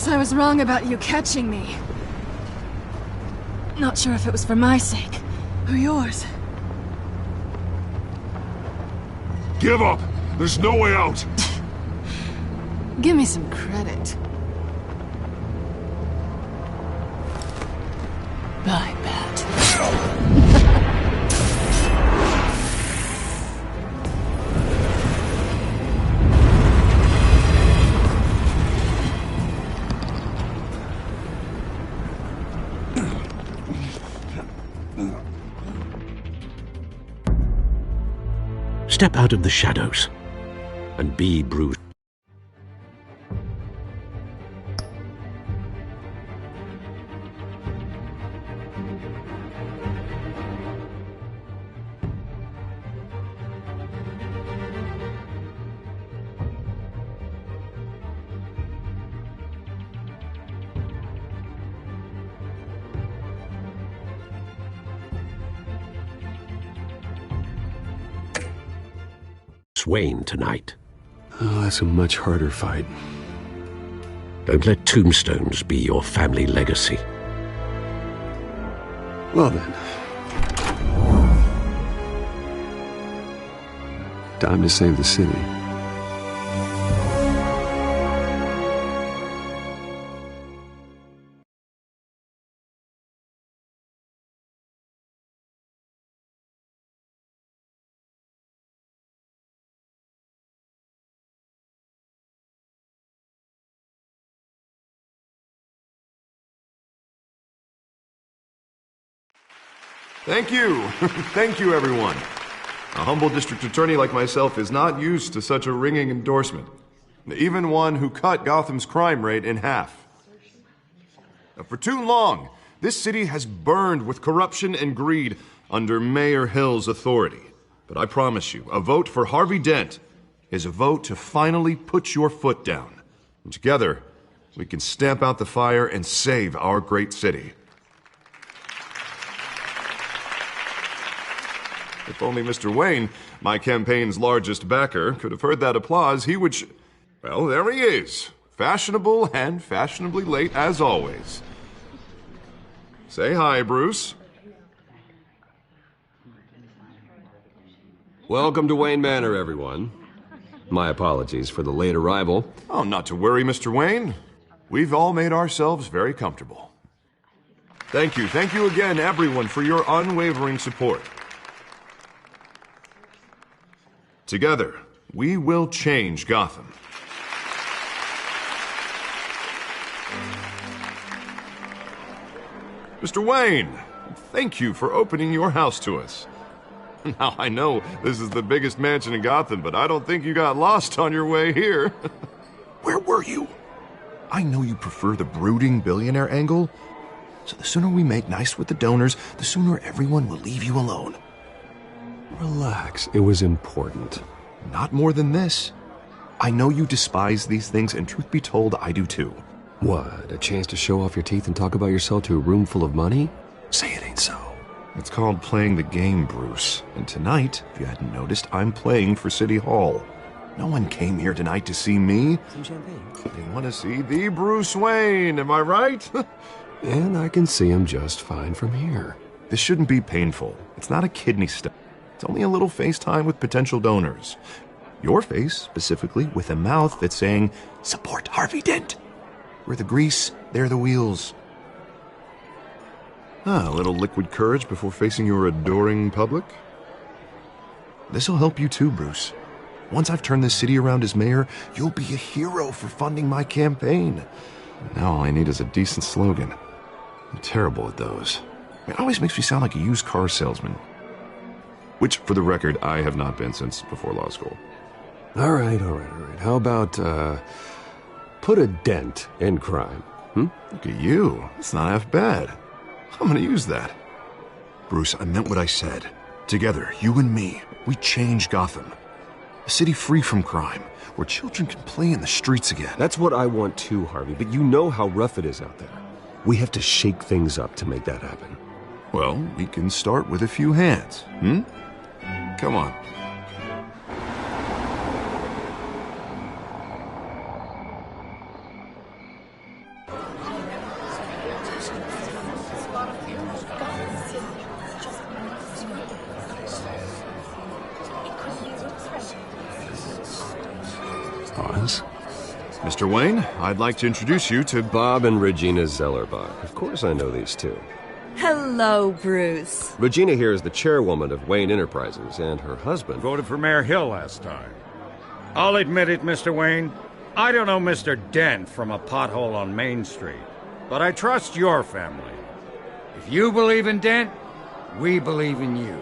Guess I was wrong about you catching me. Not sure if it was for my sake, or yours. Give up! There's no way out! Give me some credit. Bye, Bat. Step out of the shadows and be Bruce. Wayne tonight. Oh, that's a much harder fight. Don't let tombstones be your family legacy. Well then. Time to save the city. Thank you. Thank you, everyone. A humble district attorney like myself is not used to such a ringing endorsement. Even one who cut Gotham's crime rate in half. For too long, this city has burned with corruption and greed under Mayor Hill's authority. But I promise you, a vote for Harvey Dent is a vote to finally put your foot down. And together, we can stamp out the fire and save our great city. If only Mr. Wayne, my campaign's largest backer, could have heard that applause, he would well, there he is. Fashionable and fashionably late as always. Say hi, Bruce. Welcome to Wayne Manor, everyone. My apologies for the late arrival. Oh, not to worry, Mr. Wayne. We've all made ourselves very comfortable. Thank you again, everyone, for your unwavering support. Together, we will change Gotham. Mr. Wayne, thank you for opening your house to us. Now, I know this is the biggest mansion in Gotham, but I don't think you got lost on your way here. Where were you? I know you prefer the brooding billionaire angle, so the sooner we make nice with the donors, the sooner everyone will leave you alone. Relax, it was important. Not more than this. I know you despise these things, and truth be told, I do too. What, a chance to show off your teeth and talk about yourself to a room full of money? Say it ain't so. It's called playing the game, Bruce. And tonight, if you hadn't noticed, I'm playing for City Hall. No one came here tonight to see me. Some champagne. They want to see the Bruce Wayne, am I right? And I can see him just fine from here. This shouldn't be painful. It's not a kidney stone. It's only a little FaceTime with potential donors. Your face, specifically, with a mouth that's saying, "Support Harvey Dent." We're the grease, they're the wheels. A little liquid courage before facing your adoring public. This'll help you too, Bruce. Once I've turned this city around as mayor, you'll be a hero for funding my campaign. Now all I need is a decent slogan. I'm terrible at those. It always makes me sound like a used car salesman. Which, for the record, I have not been since before law school. All right. How about, put a dent in crime, Look at you. It's not half bad. I'm gonna use that. Bruce, I meant what I said. Together, you and me, we change Gotham. A city free from crime, where children can play in the streets again. That's what I want too, Harvey, but you know how rough it is out there. We have to shake things up to make that happen. Well, we can start with a few hands, Come on. Mr. Wayne, I'd like to introduce you to Bob and Regina Zellerbach. Of course I know these two. Hello, Bruce. Regina here is the chairwoman of Wayne Enterprises, and her husband... Voted for Mayor Hill last time. I'll admit it, Mr. Wayne. I don't know Mr. Dent from a pothole on Main Street, but I trust your family. If you believe in Dent, we believe in you.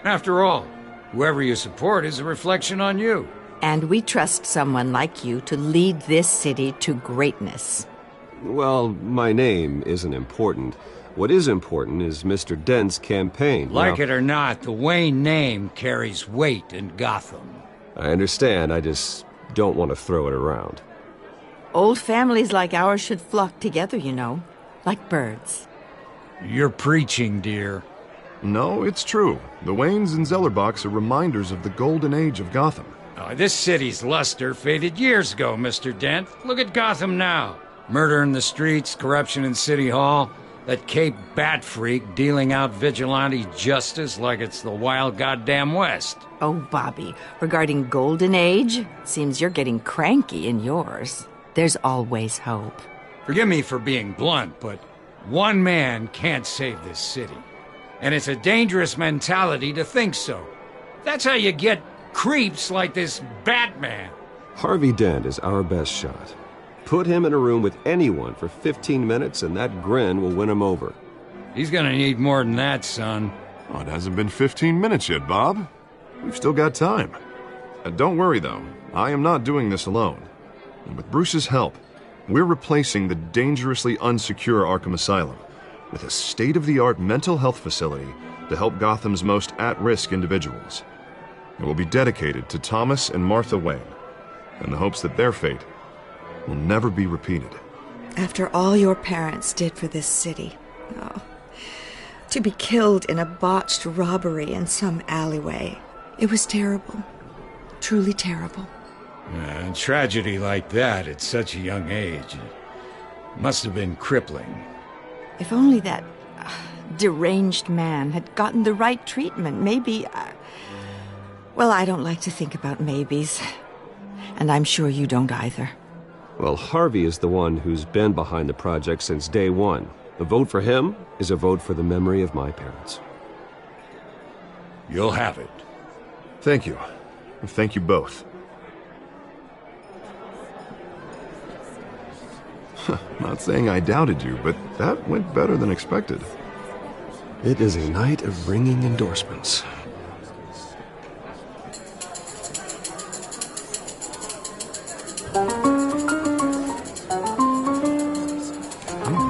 After all, whoever you support is a reflection on you. And we trust someone like you to lead this city to greatness. Well, my name isn't important. What is important is Mr. Dent's campaign. Like it or not, the Wayne name carries weight in Gotham. I understand, I just don't want to throw it around. Old families like ours should flock together, you know, like birds. You're preaching, dear. No, it's true. The Waynes and Zellerbachs are reminders of the golden age of Gotham. Oh, this city's luster faded years ago, Mr. Dent. Look at Gotham now. Murder in the streets, corruption in City Hall, that Cape Bat freak dealing out vigilante justice like it's the wild goddamn West. Oh, Bobby, regarding Golden Age, seems you're getting cranky in yours. There's always hope. Forgive me for being blunt, but one man can't save this city. And it's a dangerous mentality to think so. That's how you get creeps like this Batman. Harvey Dent is our best shot. Put him in a room with anyone for 15 minutes and that grin will win him over. He's gonna need more than that, son. Oh, it hasn't been 15 minutes yet, Bob. We've still got time. Don't worry, though. I am not doing this alone. And with Bruce's help, we're replacing the dangerously unsecure Arkham Asylum with a state-of-the-art mental health facility to help Gotham's most at-risk individuals. It will be dedicated to Thomas and Martha Wayne, in the hopes that their fate will never be repeated. After all your parents did for this city, oh, to be killed in a botched robbery in some alleyway, it was terrible. Truly terrible. A tragedy like that at such a young age must have been crippling. If only that deranged man had gotten the right treatment, maybe... Well, I don't like to think about maybes. And I'm sure you don't either. Well, Harvey is the one who's been behind the project since day one. A vote for him is a vote for the memory of my parents. You'll have it. Thank you. Thank you both. Not saying I doubted you, but that went better than expected. It is a night of ringing endorsements.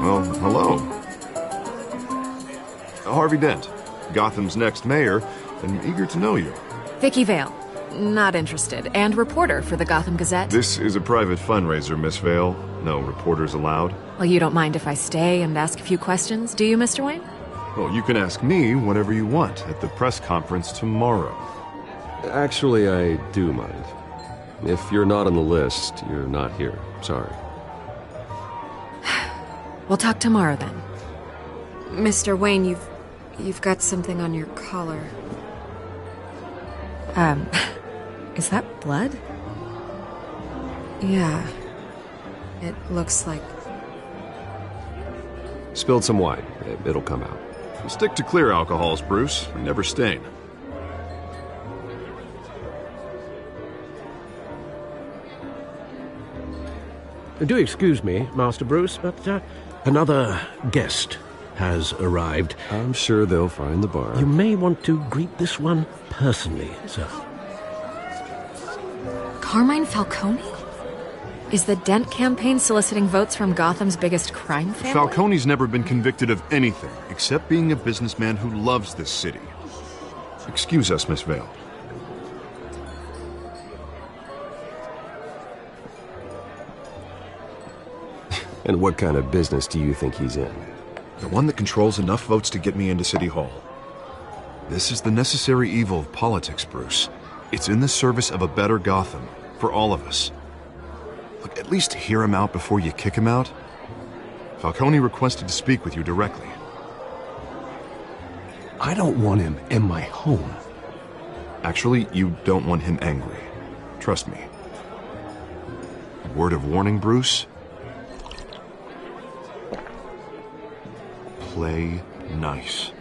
Well, hello. Harvey Dent, Gotham's next mayor, and eager to know you. Vicky Vale. Not interested. And reporter for the Gotham Gazette. This is a private fundraiser, Miss Vale. No reporters allowed. Well, you don't mind if I stay and ask a few questions, do you, Mr. Wayne? Well, you can ask me whatever you want at the press conference tomorrow. Actually, I do mind. If you're not on the list, you're not here. Sorry. We'll talk tomorrow then. Mr. Wayne, you've got something on your collar. Is that blood? Yeah. It looks like... Spilled some wine. It'll come out. Stick to clear alcohols, Bruce. Never stain. Do excuse me, Master Bruce, but another guest has arrived. I'm sure they'll find the bar. You may want to greet this one personally, sir. Carmine Falcone? Is the Dent campaign soliciting votes from Gotham's biggest crime family? Falcone's never been convicted of anything except being a businessman who loves this city. Excuse us, Miss Vale. And what kind of business do you think he's in? The one that controls enough votes to get me into City Hall. This is the necessary evil of politics, Bruce. It's in the service of a better Gotham, for all of us. Look, at least hear him out before you kick him out. Falcone requested to speak with you directly. I don't want him in my home. Actually, you don't want him angry. Trust me. Word of warning, Bruce? Play nice.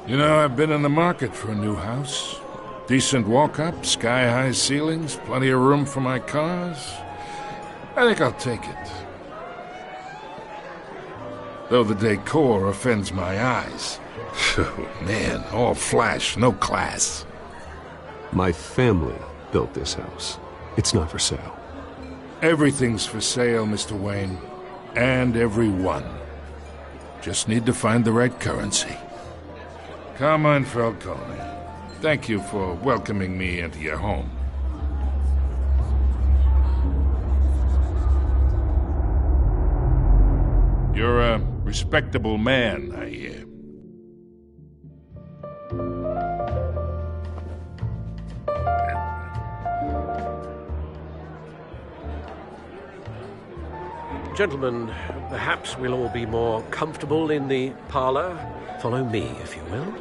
You know, I've been in the market for a new house. Decent walk-up, sky-high ceilings, plenty of room for my cars. I think I'll take it. Though the decor offends my eyes. Oh, man, all flash, no class. My family built this house. It's not for sale. Everything's for sale, Mr. Wayne. And everyone. Just need to find the right currency. Carmine Falcone, thank you for welcoming me into your home. You're a respectable man, I hear. Gentlemen, perhaps we'll all be more comfortable in the parlor. Follow me, if you will.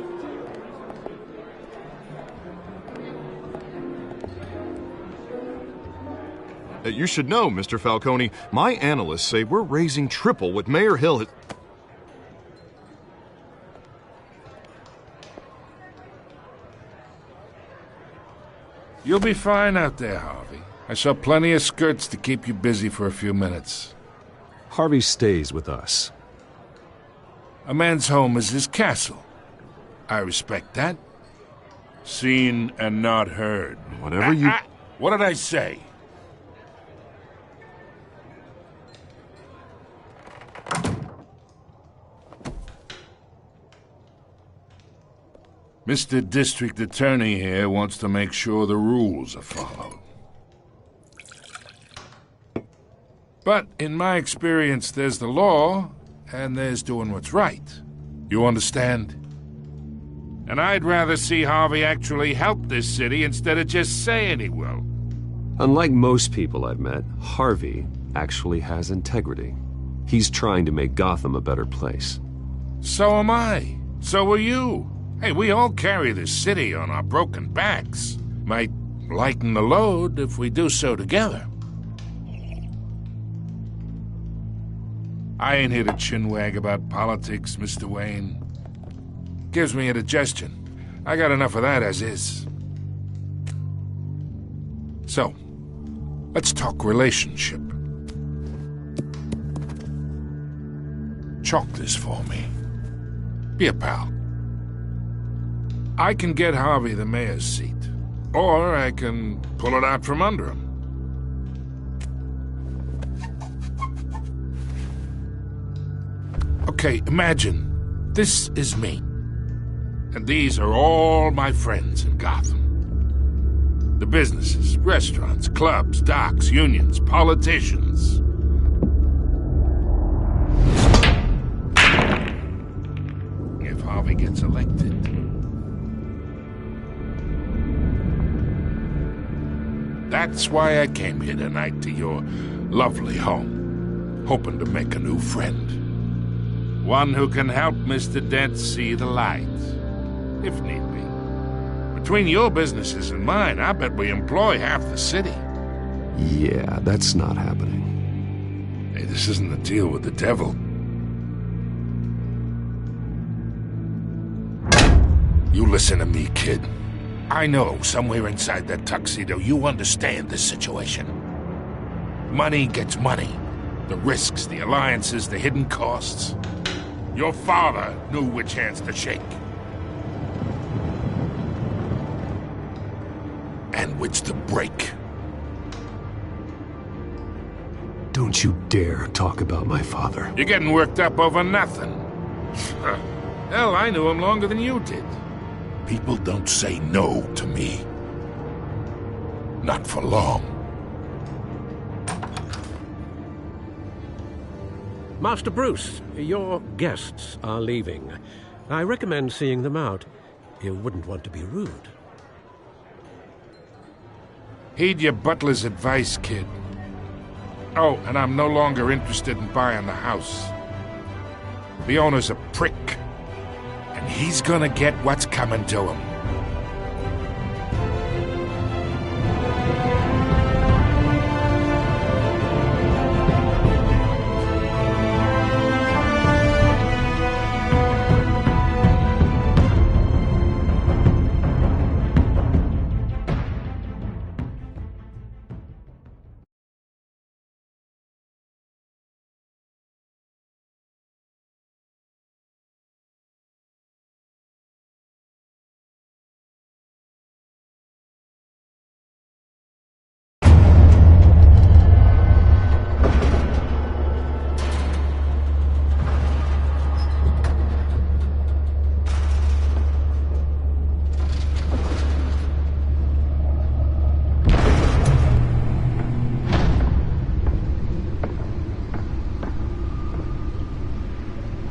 You should know, Mr. Falcone, my analysts say we're raising triple what Mayor Hill has... You'll be fine out there, Harvey. I saw plenty of skirts to keep you busy for a few minutes. Harvey stays with us. A man's home is his castle. I respect that. Seen and not heard. Whatever you... What did I say? Mr. District Attorney here wants to make sure the rules are followed. But in my experience, there's the law, and there's doing what's right. You understand? And I'd rather see Harvey actually help this city instead of just saying he will. Unlike most people I've met, Harvey actually has integrity. He's trying to make Gotham a better place. So am I. So are you. Hey, we all carry this city on our broken backs. Might lighten the load if we do so together. I ain't here to chinwag about politics, Mr. Wayne. Gives me indigestion. I got enough of that as is. So, let's talk relationship. Chalk this for me. Be a pal. I can get Harvey the mayor's seat, or I can pull it out from under him. Okay, imagine this is me, and these are all my friends in Gotham. The businesses, restaurants, clubs, docks, unions, politicians. If Harvey gets elected, that's why I came here tonight to your lovely home, hoping to make a new friend. One who can help Mr. Dent see the light, if need be. Between your businesses and mine, I bet we employ half the city. Yeah, that's not happening. Hey, this isn't a deal with the devil. You listen to me, kid. I know, somewhere inside that tuxedo, you understand this situation. Money gets money. The risks, the alliances, the hidden costs. Your father knew which hands to shake. And which to break. Don't you dare talk about my father. You're getting worked up over nothing. Hell, I knew him longer than you did. People don't say no to me. Not for long. Master Bruce, your guests are leaving. I recommend seeing them out. You wouldn't want to be rude. Heed your butler's advice, kid. Oh, and I'm no longer interested in buying the house. The owner's a prick. And he's gonna get what's coming to him.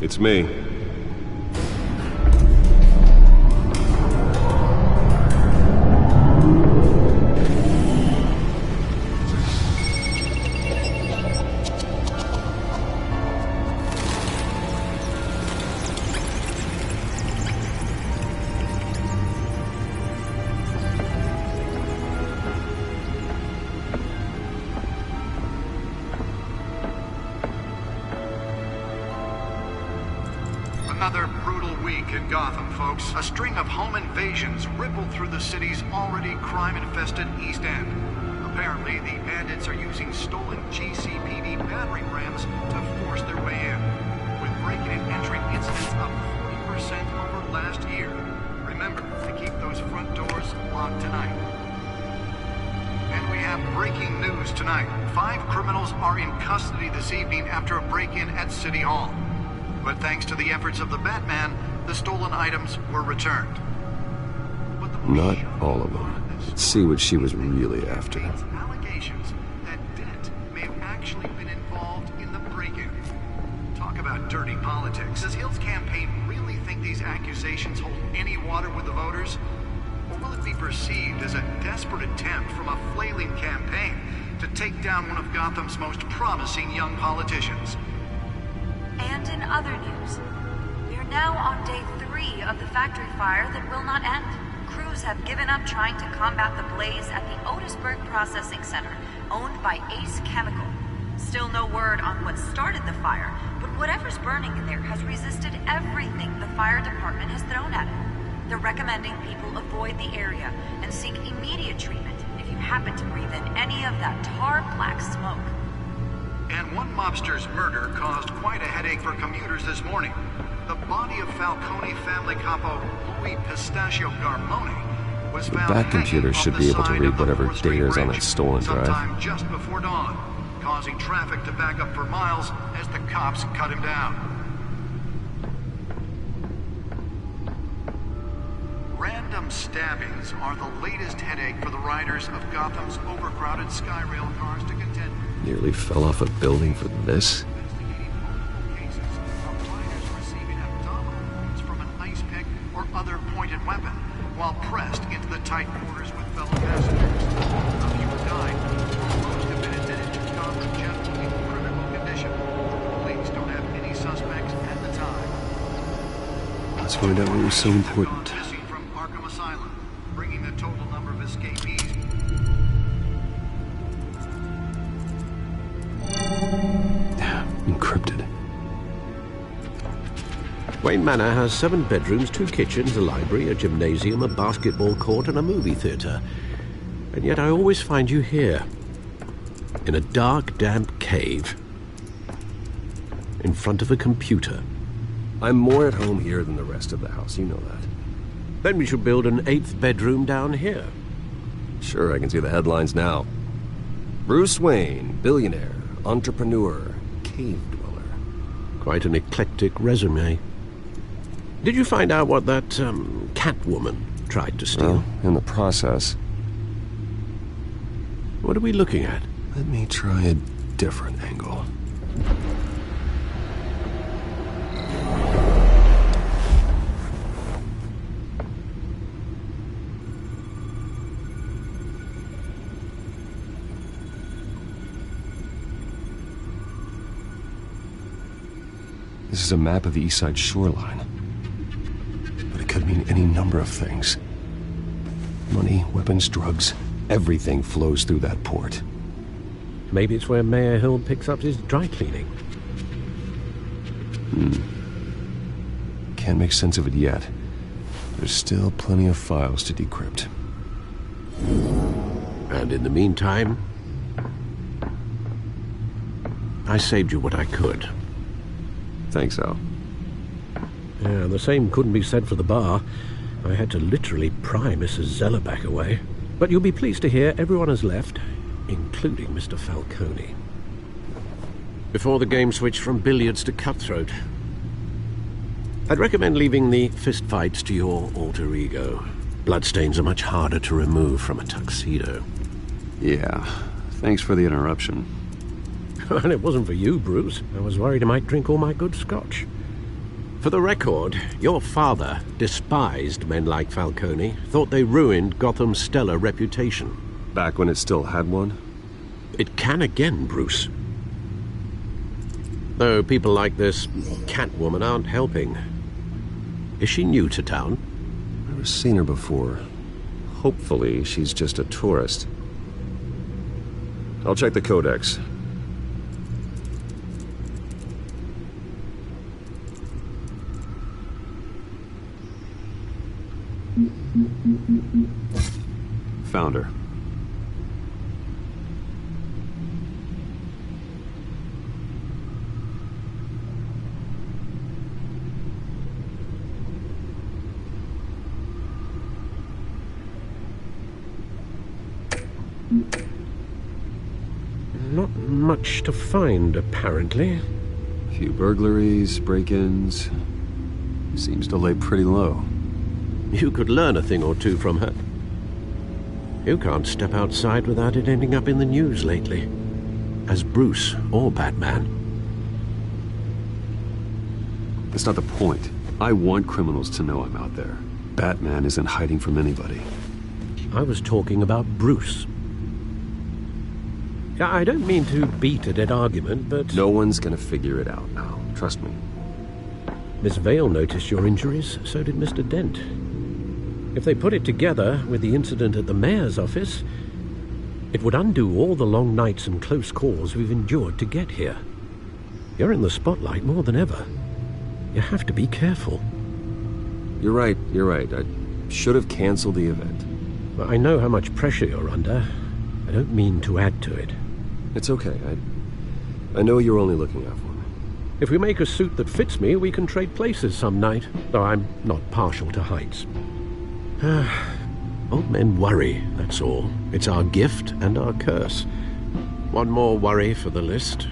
It's me. Another brutal week in Gotham, folks. A string of home invasions rippled through the city's already crime-infested East End. Apparently, the bandits are using stolen GCPD battering rams to force their way in, with break-in and entering incidents up 40% over last year. Remember to keep those front doors locked tonight. And we have breaking news tonight. 5 criminals are in custody this evening after a break-in at City Hall. But thanks to the efforts of the Batman, the stolen items were returned. Not all of them. Let's see what she was really after. Allegations that Dent may have actually been involved in the break-in. Talk about dirty politics. Does Hill's campaign really think these accusations hold any water with the voters? Or will it be perceived as a desperate attempt from a flailing campaign to take down one of Gotham's most promising young politicians? And in other news, we are now on day 3 of the factory fire that will not end. Crews have given up trying to combat the blaze at the Otisburg Processing Center, owned by Ace Chemical. Still no word on what started the fire, but whatever's burning in there has resisted everything the fire department has thrown at it. They're recommending people avoid the area and seek immediate treatment if you happen to breathe in any of that tar-black smoke. And one mobster's murder caused quite a headache for commuters this morning. The body of Falcone family capo Louis Pistachio Garmone was found That computer should be able to read whatever data is on that stolen drive. Sometime just before dawn, causing traffic to back up for miles as the cops cut him down. Random stabbings are the latest headache for the riders of Gotham's overcrowded Skyrail cars to contend with. Nearly fell off a building for this? Investigating multiple cases of riders receiving abdominal wounds from an ice pick or other pointed weapon while pressed into the tight quarters with fellow passengers. A few have died, while most have been admitted to Gotham General in critical condition. Police don't have any suspects at the time. Let's find out what was so important. Missing from Arkham Asylum, bringing the total number of escapees. Encrypted. Wayne Manor has 7 bedrooms, 2 kitchens, a library, a gymnasium, a basketball court, and a movie theater. And yet I always find you here, in a dark, damp cave, in front of a computer. I'm more at home here than the rest of the house, you know that. Then we should build an 8th bedroom down here. Sure, I can see the headlines now. Bruce Wayne, billionaire, entrepreneur, cave dweller. Quite an eclectic resume. Did you find out what that, Catwoman tried to steal? Well, in the process. What are we looking at? Let me try a different angle. This is a map of the East Side shoreline. But it could mean any number of things. Money, weapons, drugs, everything flows through that port. Maybe it's where Mayor Hill picks up his dry cleaning. Can't make sense of it yet. There's still plenty of files to decrypt. And in the meantime, I saved you what I could. Thanks, Al. Yeah, the same couldn't be said for the bar. I had to literally pry Mrs. Zeller back away. But you'll be pleased to hear everyone has left, including Mr. Falcone. Before the game switched from billiards to cutthroat. I'd recommend leaving the fistfights to your alter ego. Bloodstains are much harder to remove from a tuxedo. Yeah, thanks for the interruption. And it wasn't for you, Bruce. I was worried I might drink all my good scotch. For the record, your father despised men like Falcone, thought they ruined Gotham's stellar reputation. Back when it still had one? It can again, Bruce. Though people like this Catwoman aren't helping. Is she new to town? Never seen her before. Hopefully, she's just a tourist. I'll check the codex. Found her. Not much to find, apparently. A few burglaries, break-ins. Seems to lay pretty low. You could learn a thing or two from her. You can't step outside without it ending up in the news lately. As Bruce or Batman. That's not the point. I want criminals to know I'm out there. Batman isn't hiding from anybody. I was talking about Bruce. I don't mean to beat a dead argument, but... No one's gonna figure it out now. Trust me. Miss Vale noticed your injuries, so did Mr. Dent. If they put it together with the incident at the mayor's office, it would undo all the long nights and close calls we've endured to get here. You're in the spotlight more than ever. You have to be careful. You're right. I should have canceled the event. I know how much pressure you're under. I don't mean to add to it. It's okay. I know you're only looking out for me. If we make a suit that fits me, we can trade places some night, though I'm not partial to heights. Old men worry, that's all. It's our gift and our curse. One more worry for the list.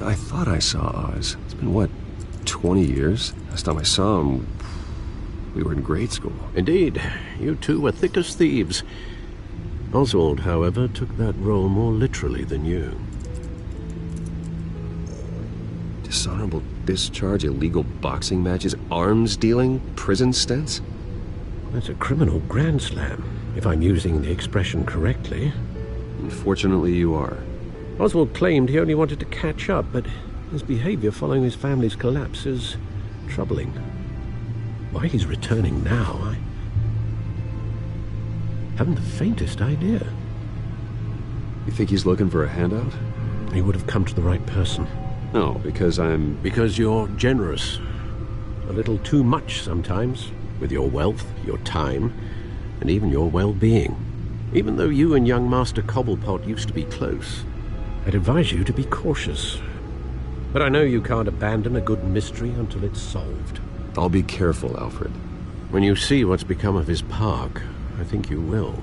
I thought I saw Oz. It's been, what, 20 years? Last time I saw him, we were in grade school. Indeed. You two were thick as thieves. Oswald, however, took that role more literally than you. Dishonorable discharge, illegal boxing matches, arms dealing, prison stints? That's a criminal grand slam, if I'm using the expression correctly. Unfortunately, you are. Oswald claimed he only wanted to catch up, but his behavior following his family's collapse is troubling. Why he's returning now, I haven't the faintest idea. You think he's looking for a handout? He would have come to the right person. No, because I'm... Because you're generous. A little too much sometimes, with your wealth, your time, and even your well-being. Even though you and young Master Cobblepot used to be close, I'd advise you to be cautious. But I know you can't abandon a good mystery until it's solved. I'll be careful, Alfred. When you see what's become of his park, I think you will.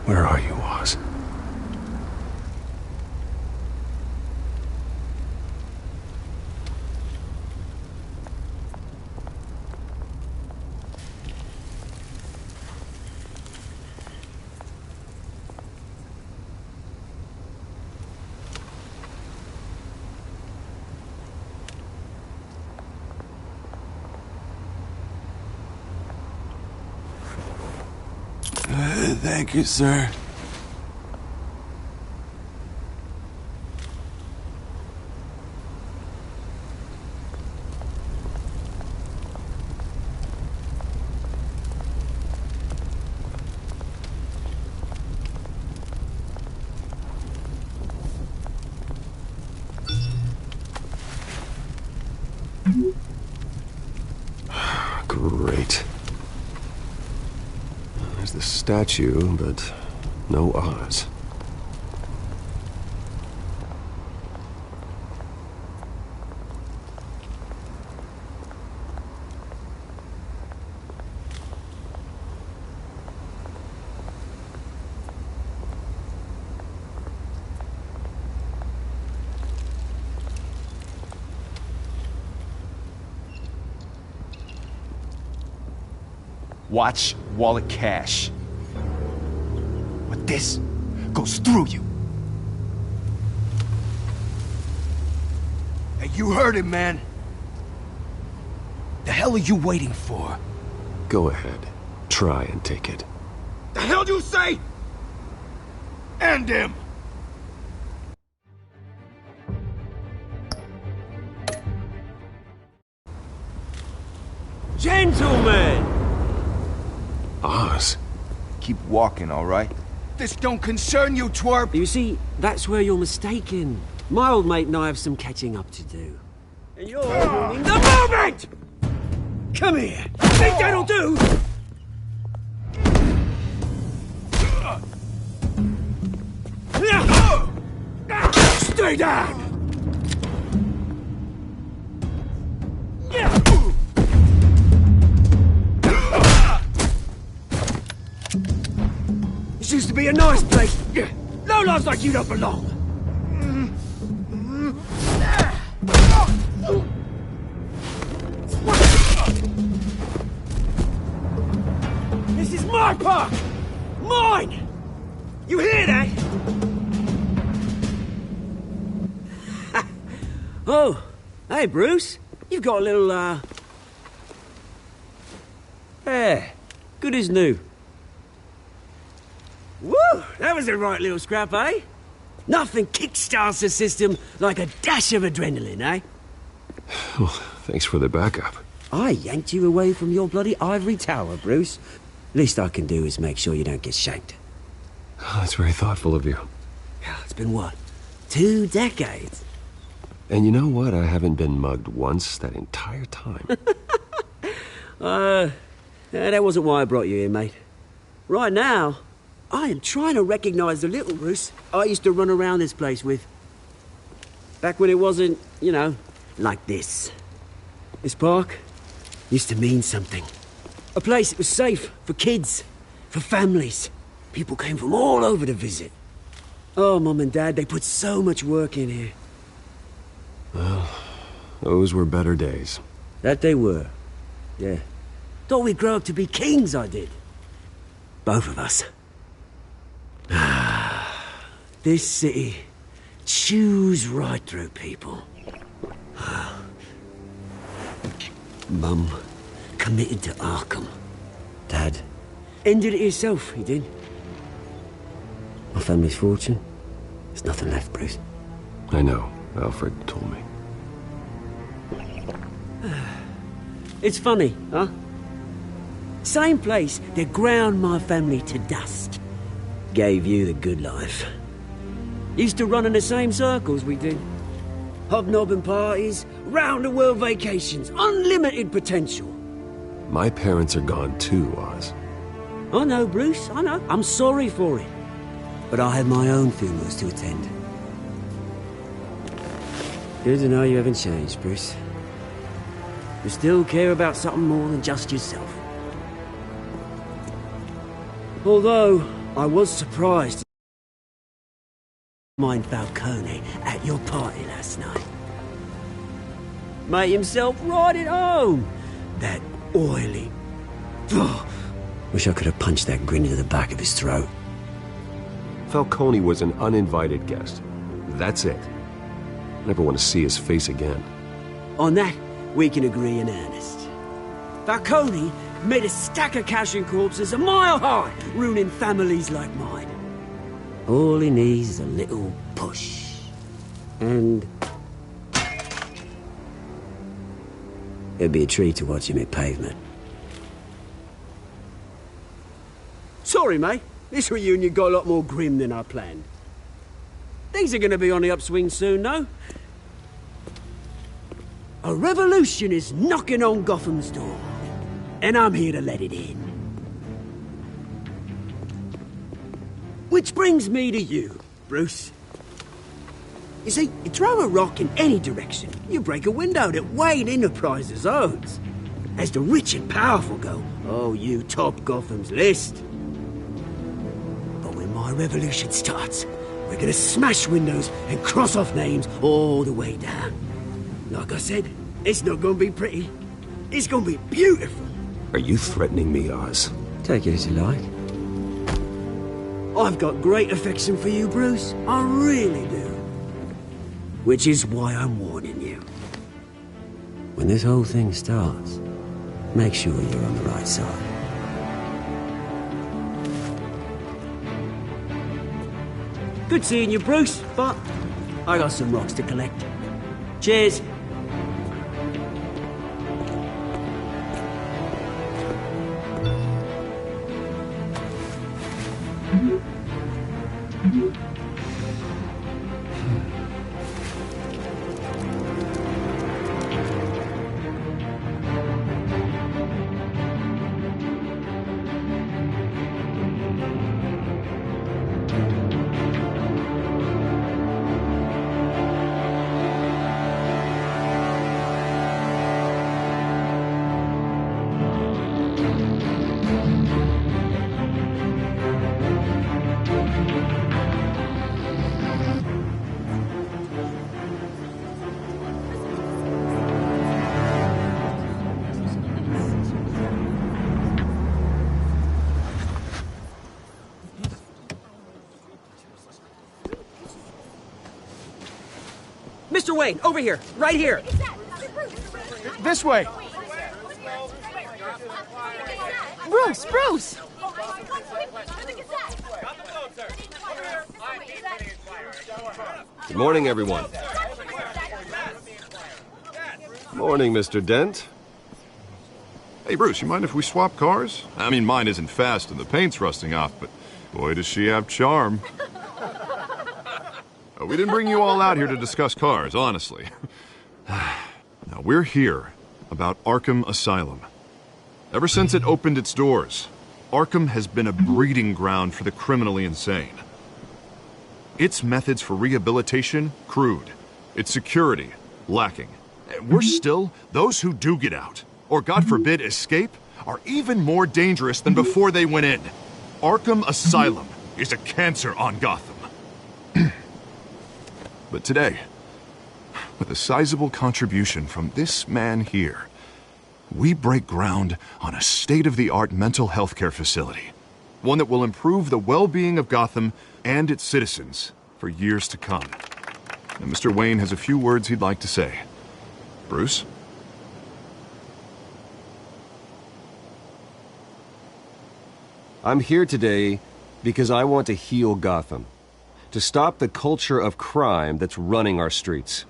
Where are you, Oz? Thank you, sir. Great. There's the statue, but no Oz. Watch wallet cash. But this goes through you. Hey, you heard him, man. The hell are you waiting for? Go ahead. Try and take it. The hell do you say? End him! Gentlemen! Oz. Keep walking, all right? This don't concern you, twerp! You see, that's where you're mistaken. My old mate and I have some catching up to do. And you're ruining the moment! Come here! Think that'll do? Stay down! This used to be a nice place. Lowlifes like you don't belong. This is my park! Mine! You hear that? Oh, hey Bruce. You've got a little, Yeah, good as new. Woo! That was a right little scrap, eh? Nothing kickstarts the system like a dash of adrenaline, eh? Well, thanks for the backup. I yanked you away from your bloody ivory tower, Bruce. Least I can do is make sure you don't get shanked. Oh, that's very thoughtful of you. It's been what? 2 decades? And you know what? I haven't been mugged once that entire time. That wasn't why I brought you here, mate. Right now, I am trying to recognize the little Bruce I used to run around this place with. Back when it wasn't, you know, like this. This park used to mean something. A place that was safe for kids, for families. People came from all over to visit. Oh, Mum and Dad, they put so much work in here. Well, those were better days. That they were. Yeah. Thought we'd grow up to be kings, I did. Both of us. This city chews right through people. Mum committed to Arkham. Dad ended it himself, he did. My family's fortune, there's nothing left, Bruce. I know. Alfred told me. It's funny, huh? Same place that ground my family to dust. Gave you the good life. Used to run in the same circles we did. Hobnobbing parties, round-the-world vacations, unlimited potential. My parents are gone too, Oz. I know, Bruce, I know. I'm sorry for it. But I had my own funerals to attend. Good to know you haven't changed, Bruce. You still care about something more than just yourself. Although, I was surprised to find Falcone at your party last night. Made himself right at home. That oily... Wish I could have punched that grin into the back of his throat. Falcone was an uninvited guest. That's it. Never want to see his face again. On that, we can agree in earnest. Falcone made a stack of cash and corpses a mile high, ruining families like mine. All he needs is a little push. And... it'd be a treat to watch him hit pavement. Sorry, mate. This reunion got a lot more grim than I planned. Things are going to be on the upswing soon, though. A revolution is knocking on Gotham's door, and I'm here to let it in. Which brings me to you, Bruce. You see, you throw a rock in any direction, you break a window that Wayne Enterprises owns. As the rich and powerful go, oh, you top Gotham's list. But when my revolution starts, we're gonna smash windows and cross off names all the way down. Like I said, it's not gonna be pretty. It's gonna be beautiful. Are you threatening me, Oz? Take it as you like. I've got great affection for you, Bruce. I really do. Which is why I'm warning you. When this whole thing starts, make sure you're on the right side. Good seeing you, Bruce, but I got some rocks to collect. Cheers. Mr. Wayne, over here, right here. This way. Bruce! Good morning, everyone. Morning, Mr. Dent. Hey, Bruce, you mind if we swap cars? I mean, mine isn't fast and the paint's rusting off, but boy, does she have charm. We didn't bring you all out here to discuss cars, honestly. Now, we're here about Arkham Asylum. Ever since it opened its doors, Arkham has been a breeding ground for the criminally insane. Its methods for rehabilitation, crude. Its security, lacking. Worse still, those who do get out, or God forbid escape, are even more dangerous than before they went in. Arkham Asylum is a cancer on Gotham. But today, with a sizable contribution from this man here, we break ground on a state-of-the-art mental health care facility. One that will improve the well-being of Gotham and its citizens for years to come. And Mr. Wayne has a few words he'd like to say. Bruce? I'm here today because I want to heal Gotham. To stop the culture of crime that's running our streets.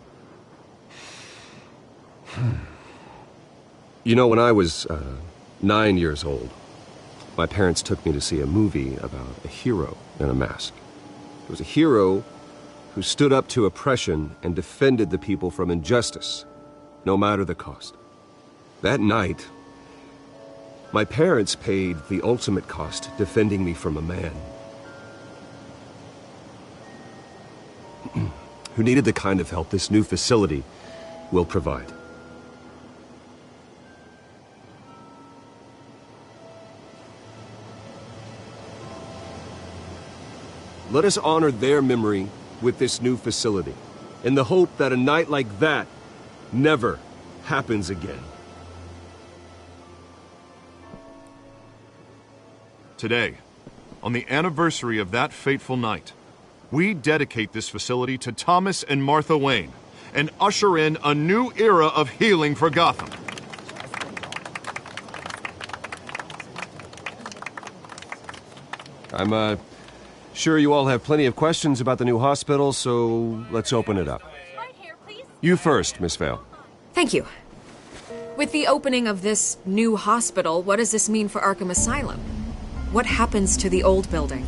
You know, when I was 9 years old, my parents took me to see a movie about a hero in a mask. It was a hero who stood up to oppression and defended the people from injustice, no matter the cost. That night, my parents paid the ultimate cost defending me from a man who needed the kind of help this new facility will provide. Let us honor their memory with this new facility, in the hope that a night like that never happens again. Today, on the anniversary of that fateful night, we dedicate this facility to Thomas and Martha Wayne and usher in a new era of healing for Gotham. I'm sure you all have plenty of questions about the new hospital, so let's open it up. You first, Miss Vale. Thank you. With the opening of this new hospital, what does this mean for Arkham Asylum? What happens to the old building?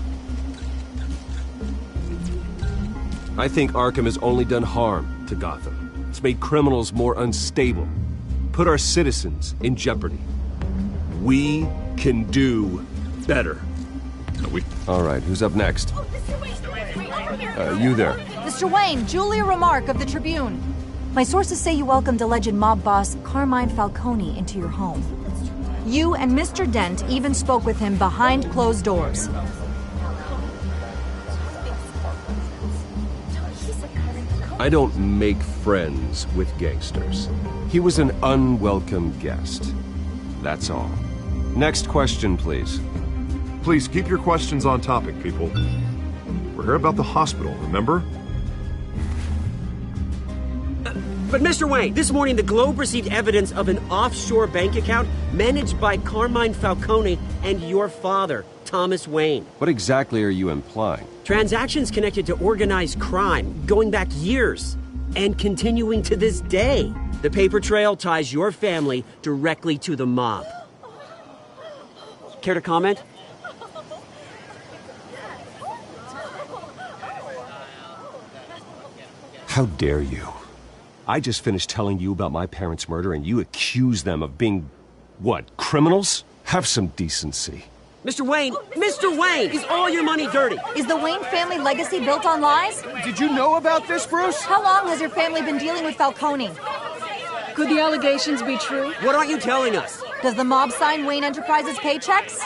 I think Arkham has only done harm to Gotham. It's made criminals more unstable, put our citizens in jeopardy. We can do better. All right, who's up next? You there. Mr. Wayne, Julia Remark of the Tribune. My sources say you welcomed alleged mob boss Carmine Falcone into your home. You and Mr. Dent even spoke with him behind closed doors. I don't make friends with gangsters. He was an unwelcome guest. That's all. Next question, please. Please keep your questions on topic, people. We're here about the hospital, remember? But Mr. Wayne, this morning the Globe received evidence of an offshore bank account managed by Carmine Falcone and your father, Thomas Wayne. What exactly are you implying? Transactions connected to organized crime, going back years, and continuing to this day. The paper trail ties your family directly to the mob. Care to comment? How dare you? I just finished telling you about my parents' murder and you accuse them of being, what, criminals? Have some decency. Mr. Wayne, is all your money dirty? Is the Wayne family legacy built on lies? Did you know about this, Bruce? How long has your family been dealing with Falcone? Could the allegations be true? What aren't you telling us? Does the mob sign Wayne Enterprises paychecks?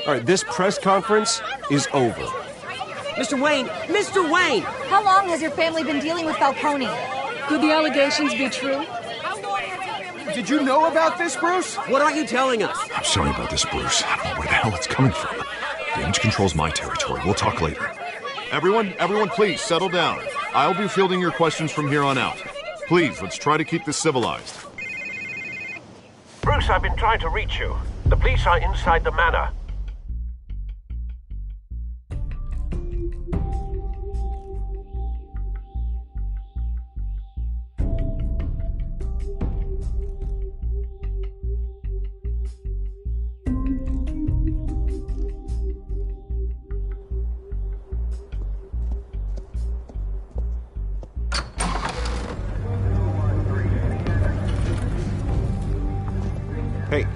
All right, this press conference is over. Mr. Wayne! How long has your family been dealing with Falcone? Could the allegations be true? Did you know about this, Bruce? What aren't you telling us? I'm sorry about this, Bruce. I don't know where the hell it's coming from. Damage control's my territory. We'll talk later. Everyone, please, settle down. I'll be fielding your questions from here on out. Please, let's try to keep this civilized. Bruce, I've been trying to reach you. The police are inside the manor.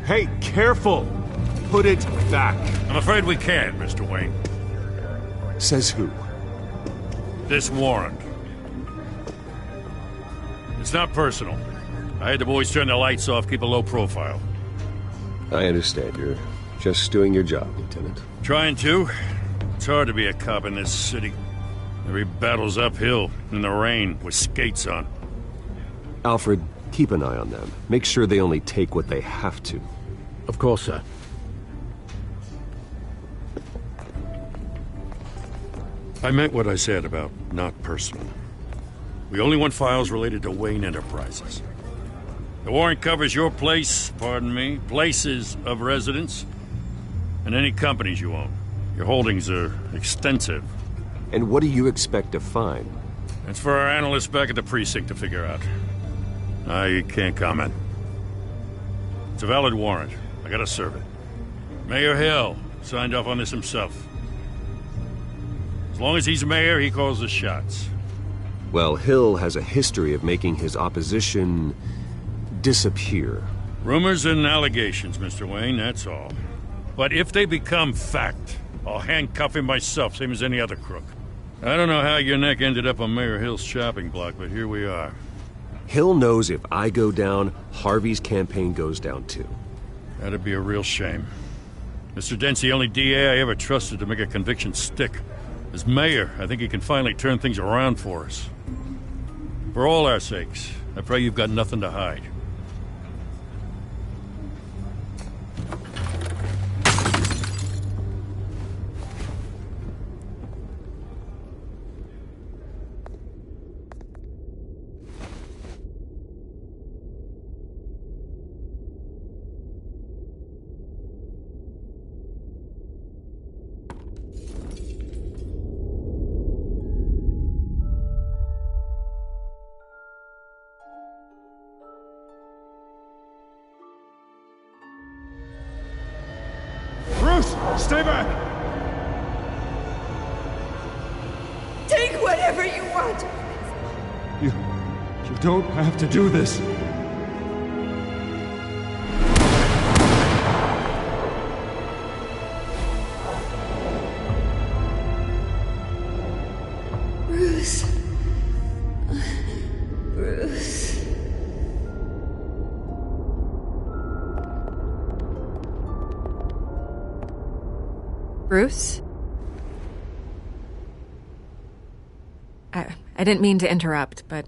Hey, careful! Put it back. I'm afraid we can't, Mr. Wayne. Says who? This warrant. It's not personal. I had the boys turn the lights off, keep a low profile. I understand. You're just doing your job, Lieutenant. Trying to. It's hard to be a cop in this city. Every battle's uphill, in the rain, with skates on. Alfred, keep an eye on them. Make sure they only take what they have to. Of course, sir. I meant what I said about not personal. We only want files related to Wayne Enterprises. The warrant covers your places of residence, and any companies you own. Your holdings are extensive. And what do you expect to find? That's for our analysts back at the precinct to figure out. I can't comment. It's a valid warrant. I gotta serve it. Mayor Hill signed off on this himself. As long as he's mayor, he calls the shots. Well, Hill has a history of making his opposition disappear. Rumors and allegations, Mr. Wayne, that's all. But if they become fact, I'll handcuff him myself, same as any other crook. I don't know how your neck ended up on Mayor Hill's shopping block, but here we are. Hill knows if I go down, Harvey's campaign goes down too. That'd be a real shame. Mr. Dent's the only DA I ever trusted to make a conviction stick. As mayor, I think he can finally turn things around for us. For all our sakes, I pray you've got nothing to hide. Stay back! Take whatever you want. You're don't have to do this. Bruce. Bruce. Bruce? I didn't mean to interrupt, but...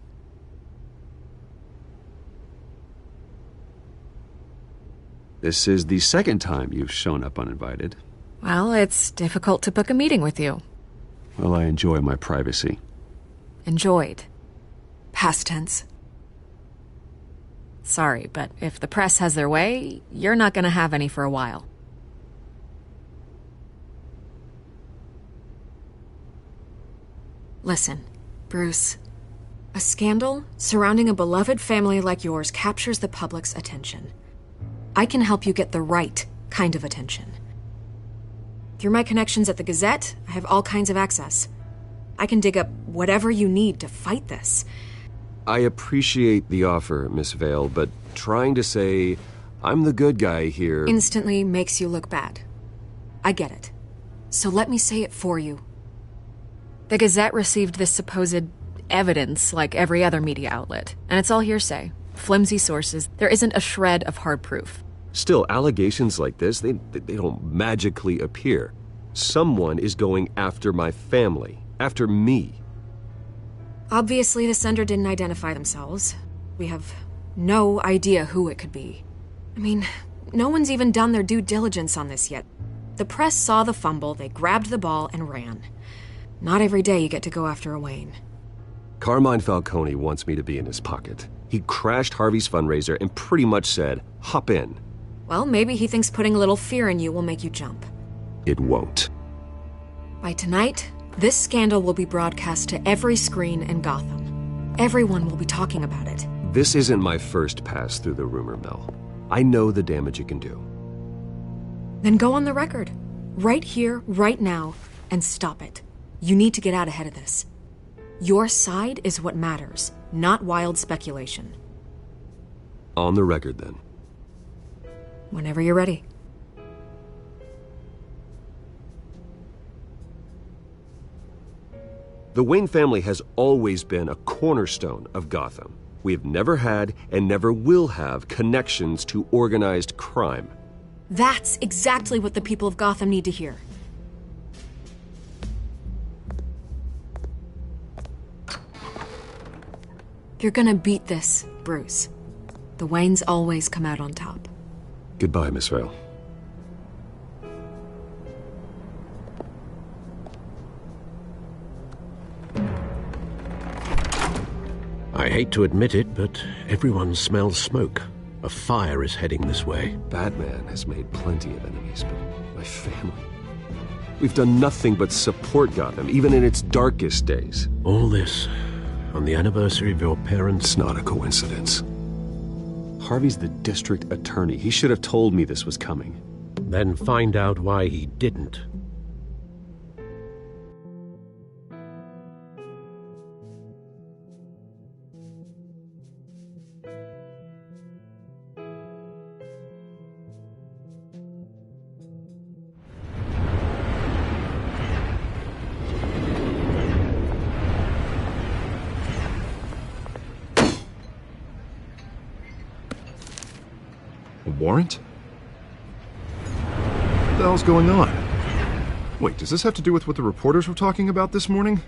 This is the second time you've shown up uninvited. Well, it's difficult to book a meeting with you. Well, I enjoy my privacy. Enjoyed. Past tense. Sorry, but if the press has their way, you're not gonna have any for a while. Listen, Bruce. A scandal surrounding a beloved family like yours captures the public's attention. I can help you get the right kind of attention. Through my connections at the Gazette, I have all kinds of access. I can dig up whatever you need to fight this. I appreciate the offer, Miss Vale, but trying to say I'm the good guy here... instantly makes you look bad. I get it. So let me say it for you. The Gazette received this supposed evidence like every other media outlet, and it's all hearsay. Flimsy sources. There isn't a shred of hard proof. Still, allegations like this, they don't magically appear. Someone is going after my family, after me. Obviously, the sender didn't identify themselves. We have no idea who it could be. I mean, no one's even done their due diligence on this yet. The press saw the fumble, they grabbed the ball and ran. Not every day you get to go after a Wayne. Carmine Falcone wants me to be in his pocket. He crashed Harvey's fundraiser and pretty much said, hop in. Well, maybe he thinks putting a little fear in you will make you jump. It won't. By tonight, this scandal will be broadcast to every screen in Gotham. Everyone will be talking about it. This isn't my first pass through the rumor mill. I know the damage it can do. Then go on the record. Right here, right now, and stop it. You need to get out ahead of this. Your side is what matters, not wild speculation. On the record, then. Whenever you're ready. The Wayne family has always been a cornerstone of Gotham. We have never had and never will have connections to organized crime. That's exactly what the people of Gotham need to hear. You're gonna beat this, Bruce. The Waynes always come out on top. Goodbye, Miss Vale. I hate to admit it, but everyone smells smoke. A fire is heading this way. Batman has made plenty of enemies, but my family... We've done nothing but support Gotham, even in its darkest days. All this on the anniversary of your parents'... It's not a coincidence. Harvey's the district attorney. He should have told me this was coming. Then find out why he didn't. Warrant? What the hell's going on? Wait, does this have to do with what the reporters were talking about this morning?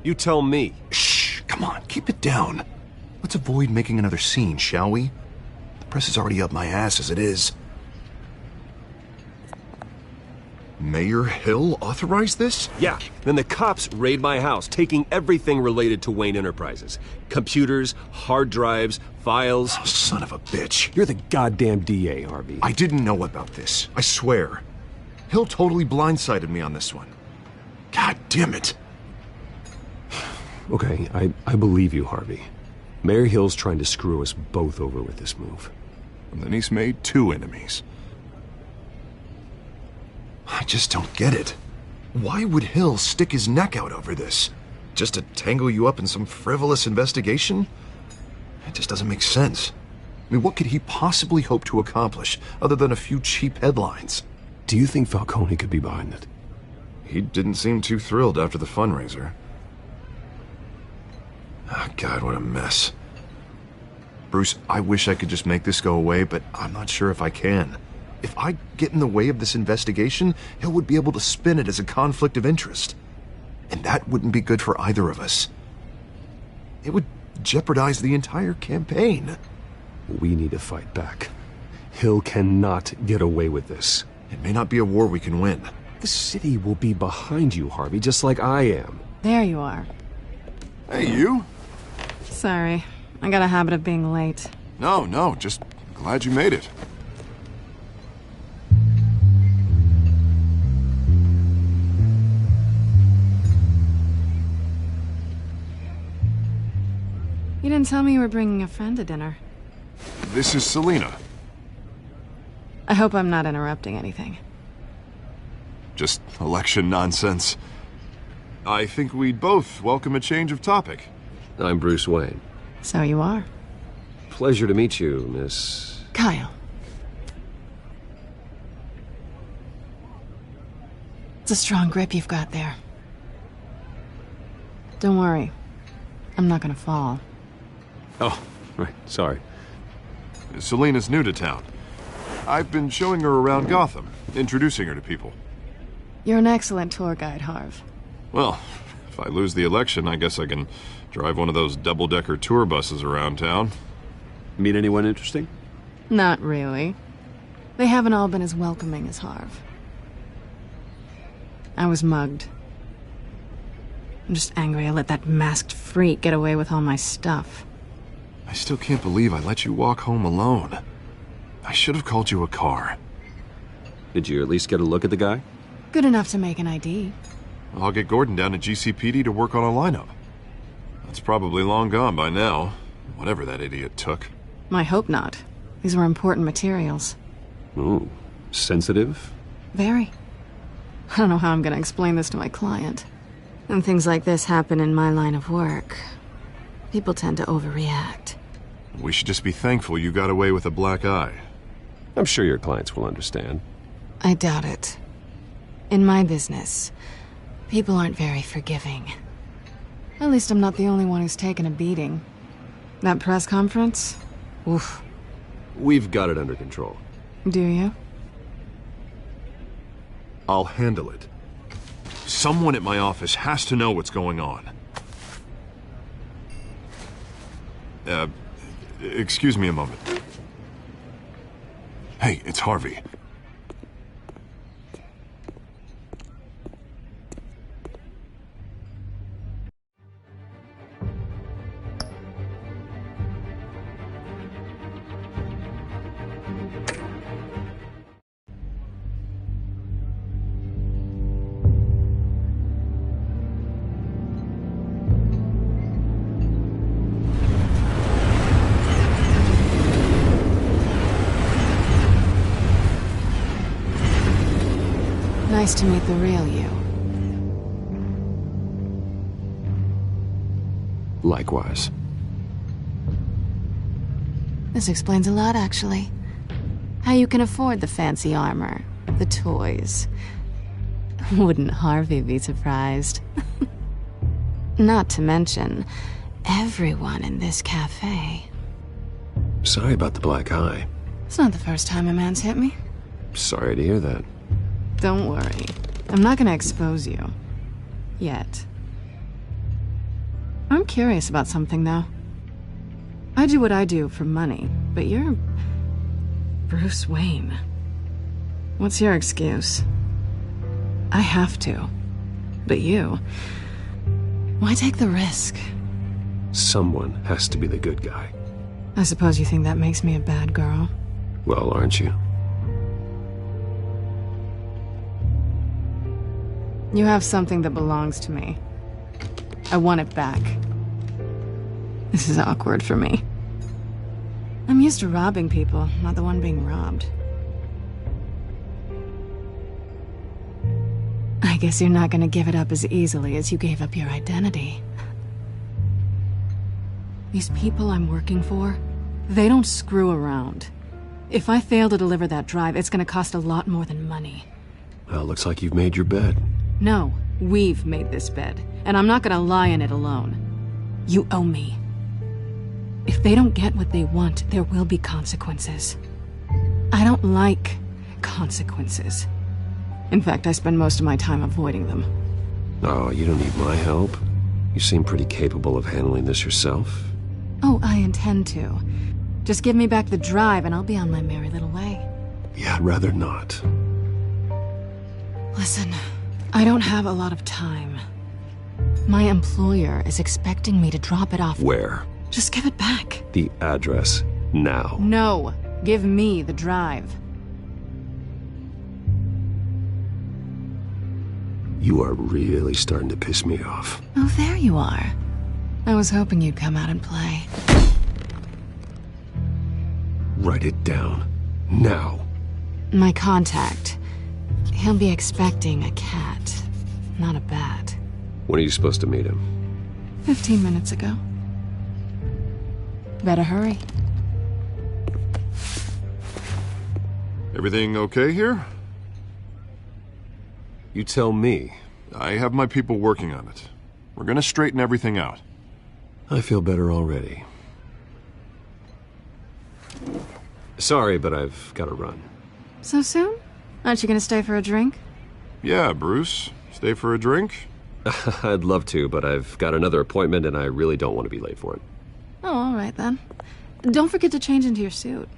You tell me. Shh, come on, keep it down. Let's avoid making another scene, shall we? The press is already up my ass as it is. Mayor Hill authorized this? Yeah, then the cops raid my house, taking everything related to Wayne Enterprises. Computers, hard drives, files. Oh, son of a bitch. You're the goddamn DA, Harvey. I didn't know about this, I swear. Hill totally blindsided me on this one. God damn it. Okay, I believe you, Harvey. Mayor Hill's trying to screw us both over with this move. And then he's made 2 enemies. I just don't get it. Why would Hill stick his neck out over this? just to tangle you up in some frivolous investigation? It just doesn't make sense. I mean, what could he possibly hope to accomplish other than a few cheap headlines? Do you think Falcone could be behind it? He didn't seem too thrilled after the fundraiser. Oh, God, what a mess. Bruce, I wish I could just make this go away, but I'm not sure if I can. If I get in the way of this investigation, Hill would be able to spin it as a conflict of interest. And that wouldn't be good for either of us. It would jeopardize the entire campaign. We need to fight back. Hill cannot get away with this. It may not be a war we can win. The city will be behind you, Harvey, just like I am. There you are. Hey, you? Sorry. I got a habit of being late. No, just glad you made it. You didn't tell me you were bringing a friend to dinner. This is Selina. I hope I'm not interrupting anything. Just election nonsense. I think we'd both welcome a change of topic. I'm Bruce Wayne. So you are. Pleasure to meet you, Miss... Kyle. It's a strong grip you've got there. Don't worry. I'm not gonna fall. Oh, right, sorry. Selina's new to town. I've been showing her around Gotham, introducing her to people. You're an excellent tour guide, Harv. Well, if I lose the election, I guess I can drive one of those double-decker tour buses around town. Meet anyone interesting? Not really. They haven't all been as welcoming as Harv. I was mugged. I'm just angry I let that masked freak get away with all my stuff. I still can't believe I let you walk home alone. I should have called you a car. Did you at least get a look at the guy? Good enough to make an ID. I'll get Gordon down to GCPD to work on a lineup. That's probably long gone by now, whatever that idiot took. I hope not. These were important materials. Ooh, sensitive? Very. I don't know how I'm gonna explain this to my client. When things like this happen in my line of work, people tend to overreact. We should just be thankful you got away with a black eye. I'm sure your clients will understand. I doubt it. In my business, people aren't very forgiving. At least I'm not the only one who's taken a beating. That press conference? Oof. We've got it under control. Do you? I'll handle it. Someone at my office has to know what's going on. Excuse me a moment. Hey, it's Harvey. Nice to meet the real you. Likewise. This explains a lot, actually. How you can afford the fancy armor, the toys. Wouldn't Harvey be surprised? Not to mention, everyone in this cafe. Sorry about the black eye. It's not the first time a man's hit me. Sorry to hear that. Don't worry. I'm not gonna expose you. Yet. I'm curious about something, though. I do what I do for money, but you're... Bruce Wayne. What's your excuse? I have to. But you... Why take the risk? Someone has to be the good guy. I suppose you think that makes me a bad girl. Well, aren't you? You have something that belongs to me. I want it back. This is awkward for me. I'm used to robbing people, not the one being robbed. I guess you're not gonna give it up as easily as you gave up your identity. These people I'm working for, they don't screw around. If I fail to deliver that drive, it's gonna cost a lot more than money. Well, looks like you've made your bed. No, we've made this bed, and I'm not gonna lie in it alone. You owe me. If they don't get what they want, there will be consequences. I don't like consequences. In fact, I spend most of my time avoiding them. Oh, you don't need my help. You seem pretty capable of handling this yourself. Oh, I intend to. Just give me back the drive and I'll be on my merry little way. Yeah, I'd rather not. Listen, I don't have a lot of time. My employer is expecting me to drop it off. Where? Just give it back. The address, now. No, give me the drive. You are really starting to piss me off. Oh, there you are. I was hoping you'd come out and play. Write it down. Now. My contact. He'll be expecting a cat, not a bat. When are you supposed to meet him? 15 minutes ago. Better hurry. Everything okay here? You tell me. I have my people working on it. We're gonna straighten everything out. I feel better already. Sorry, but I've got to run. So soon? Aren't you gonna stay for a drink? Yeah, Bruce. Stay for a drink? I'd love to, but I've got another appointment and I really don't want to be late for it. Oh, all right then. Don't forget to change into your suit.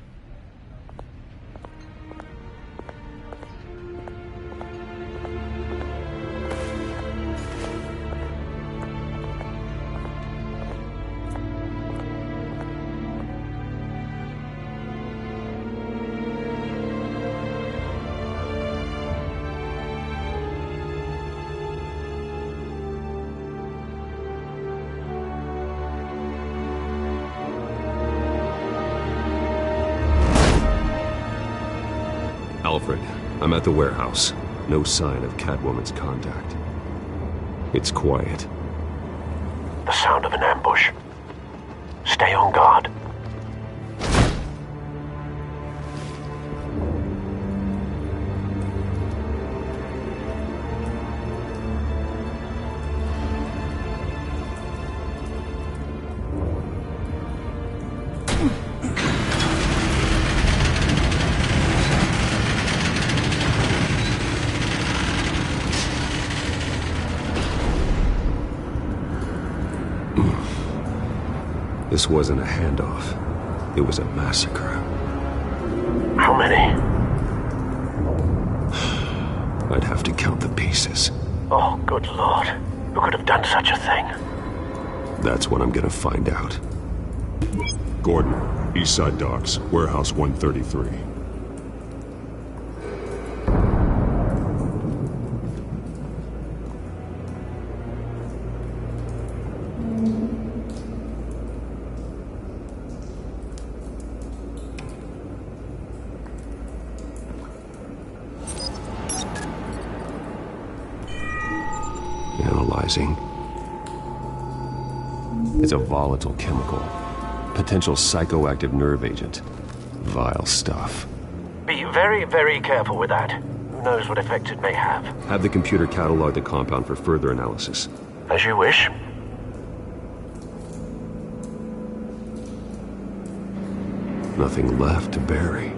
Alfred, I'm at the warehouse. No sign of Catwoman's contact. It's quiet. The sound of an ambush. Stay on guard. This wasn't a handoff. It was a massacre. How many? I'd have to count the pieces. Oh, good Lord. Who could have done such a thing? That's what I'm gonna find out. Gordon, Eastside Docks, Warehouse 133. Analyzing. It's a volatile chemical. Potential psychoactive nerve agent. Vile stuff. Be very, very careful with that. Who knows what effects it may have. Have the computer catalog the compound for further analysis. As you wish. Nothing left to bury.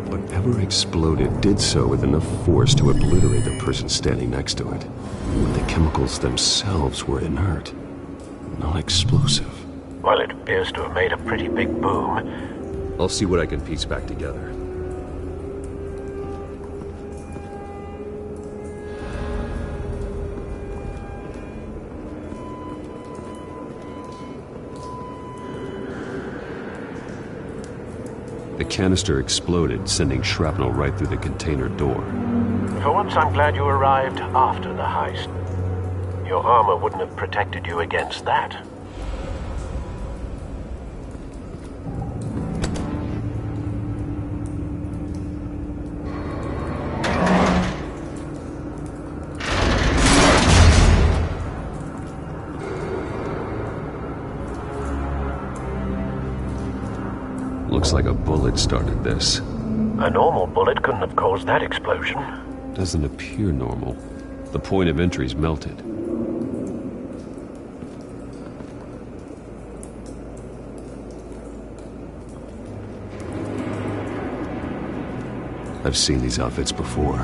Whatever exploded did so with enough force to obliterate the person standing next to it. But the chemicals themselves were inert, not explosive. Well, it appears to have made a pretty big boom. I'll see what I can piece back together. The canister exploded, sending shrapnel right through the container door. For once, I'm glad you arrived after the heist. Your armor wouldn't have protected you against that. looks like a bullet started this. A normal bullet couldn't have caused that explosion. Doesn't appear normal. The point of entry's melted. I've seen these outfits before.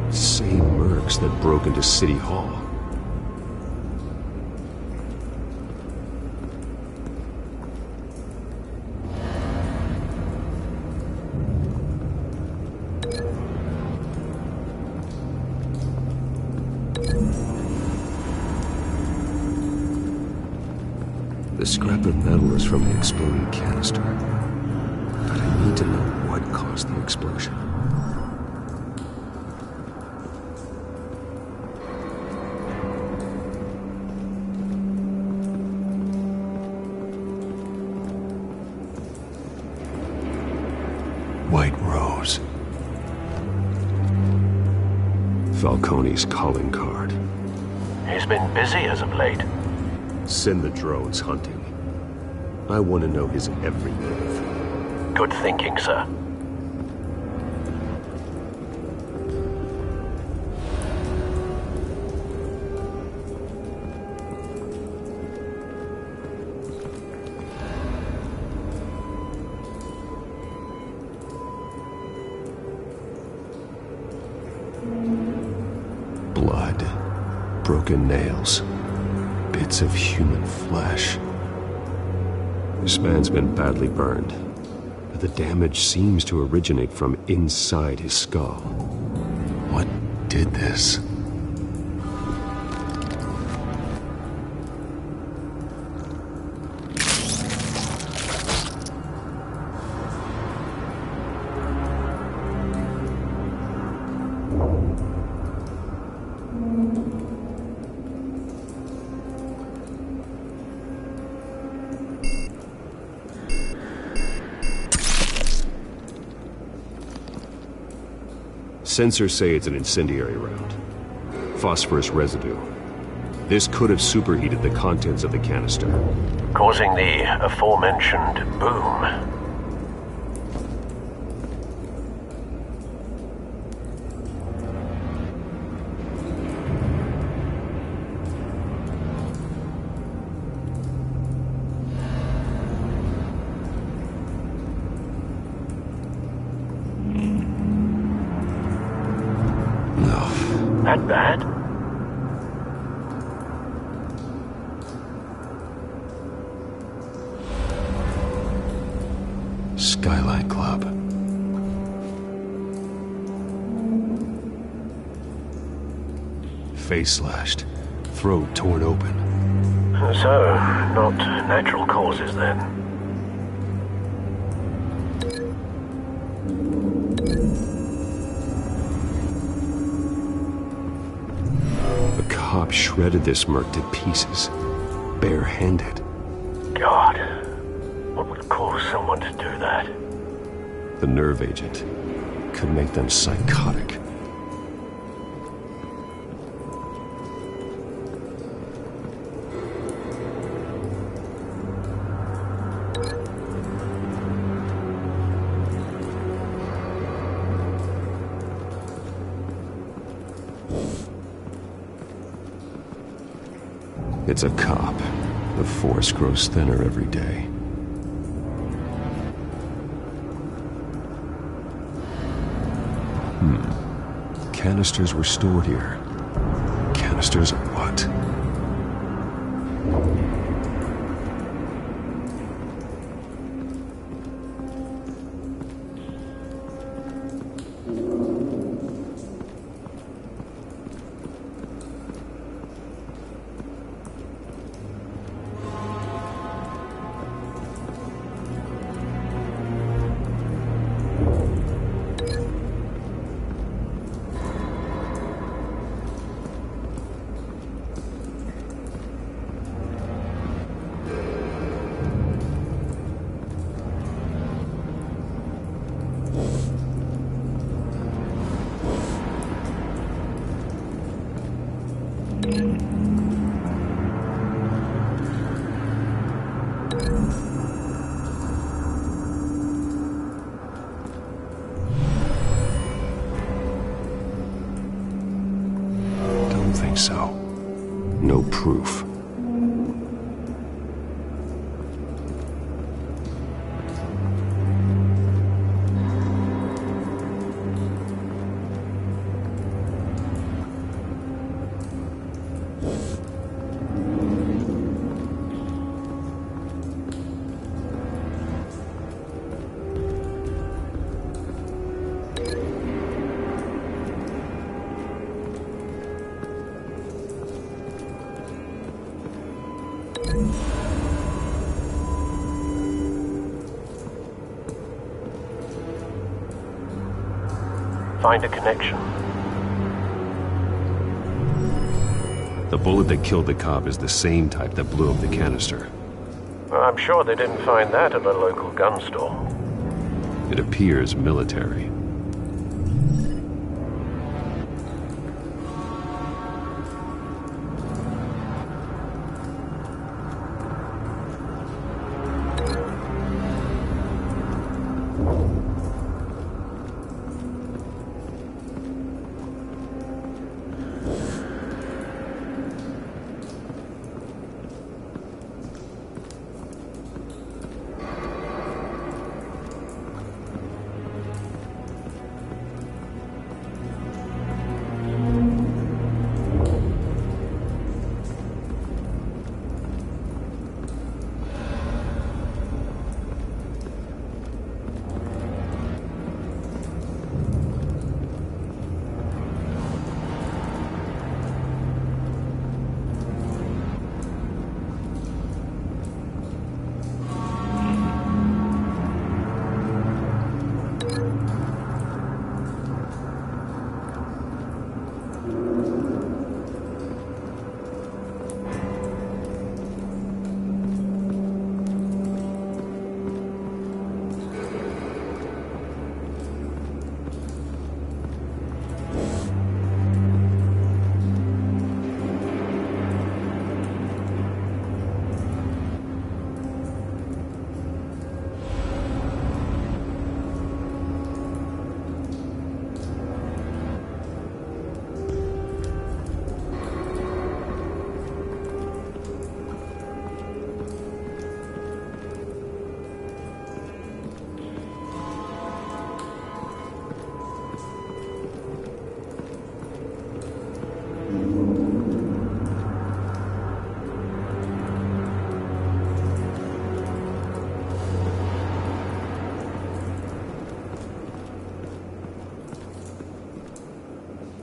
Same mercs that broke into City Hall. The scrap of metal is from the exploding canister. But I need to know what caused the explosion. White Rose. Falcone's calling card. He's been busy as of late. Send the drones hunting. I want to know his every move. Good thinking, sir. Blood, broken nails, bits of human flesh. This man's been badly burned, but the damage seems to originate from inside his skull. What did this? Sensors say it's an incendiary round. Phosphorus residue. This could have superheated the contents of the canister, causing the aforementioned boom. That bad? Skylight Club. Face slashed, throat torn open. So, not natural causes then. Cop shredded this merc to pieces, bare-handed. God, what would cause someone to do that? The nerve agent could make them psychotic. It's a cop. The force grows thinner every day. Canisters were stored here. Canisters of what? think so. No proof. Find a connection. The bullet that killed the cop is the same type that blew up the canister. Well, I'm sure they didn't find that at a local gun store. It appears military.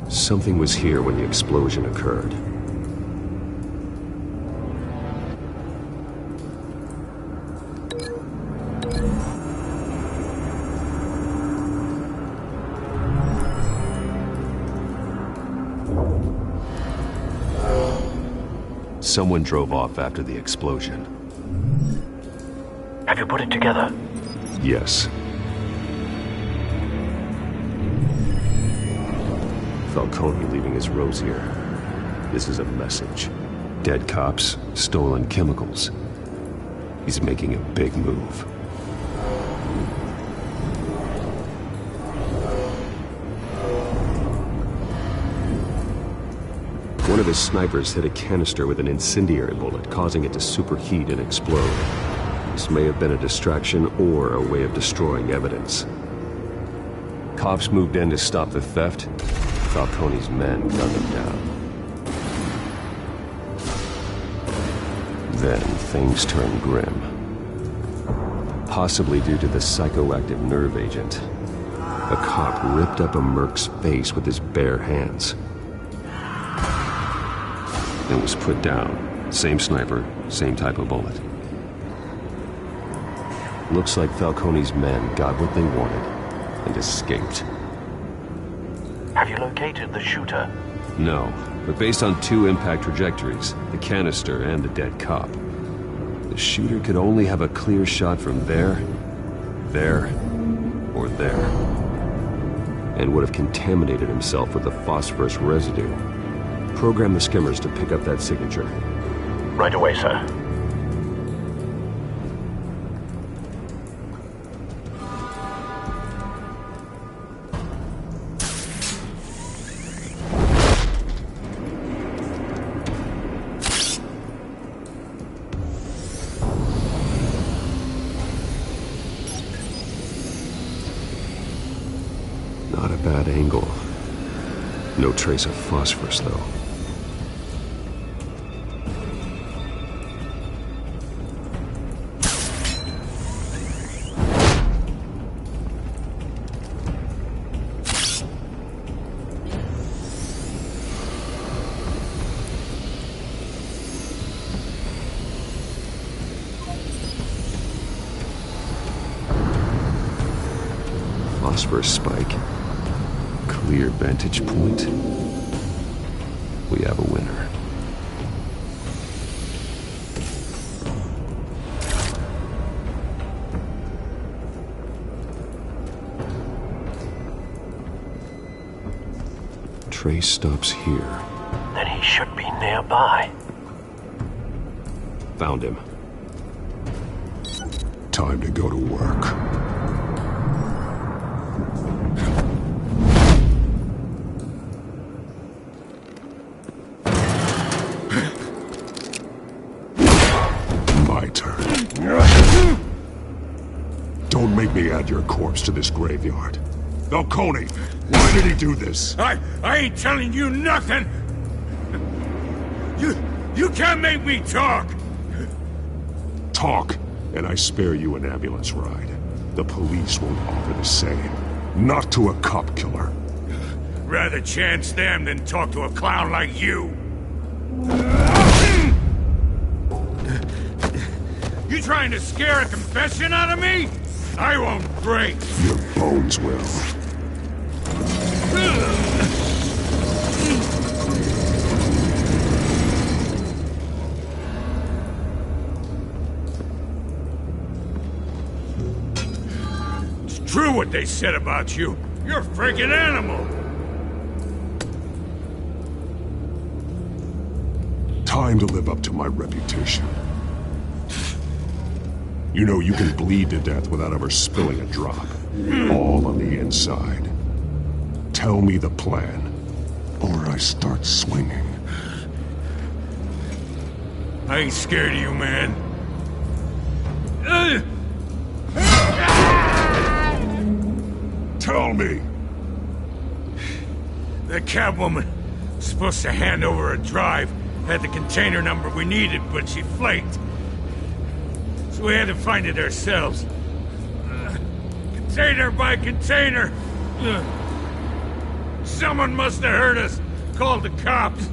Something was here when the explosion occurred. Someone drove off after the explosion. Have you put it together? Yes. Falcone leaving his rosier. This is a message. Dead cops, stolen chemicals. He's making a big move. One of his snipers hit a canister with an incendiary bullet, causing it to superheat and explode. This may have been a distraction or a way of destroying evidence. Cops moved in to stop the theft. Falcone's men gunned him down. Then things turned grim. Possibly due to the psychoactive nerve agent. A cop ripped up a merc's face with his bare hands. It was put down. Same sniper, same type of bullet. Looks like Falcone's men got what they wanted and escaped. Have you located the shooter? No, but based on two impact trajectories, the canister and the dead cop, the shooter could only have a clear shot from there, or there, and would have contaminated himself with the phosphorus residue. Program the skimmers to pick up that signature. Right away, sir. No trace of phosphorus, though. Phosphorus spike. Clear vantage point. We have a winner. Trace stops here. Then he should be nearby. Found him. Time to go to work. Don't make me add your corpse to this graveyard. Falcone, why did he do this? I ain't telling you nothing! You can't make me talk! Talk, and I spare you an ambulance ride. The police won't offer the same. Not to a cop killer. Rather chance them than talk to a clown like you. You trying to scare a confession out of me? I won't break. Your bones will. It's true what they said about you. You're a freaking animal. Time to live up to my reputation. You know you can bleed to death without ever spilling a drop. All on the inside. Tell me the plan, or I start swinging. I ain't scared of you, man. Tell me! That Catwoman was supposed to hand over a drive, had the container number we needed, but she flaked. So we had to find it ourselves. Container by container. Someone must have heard us. Called the cops.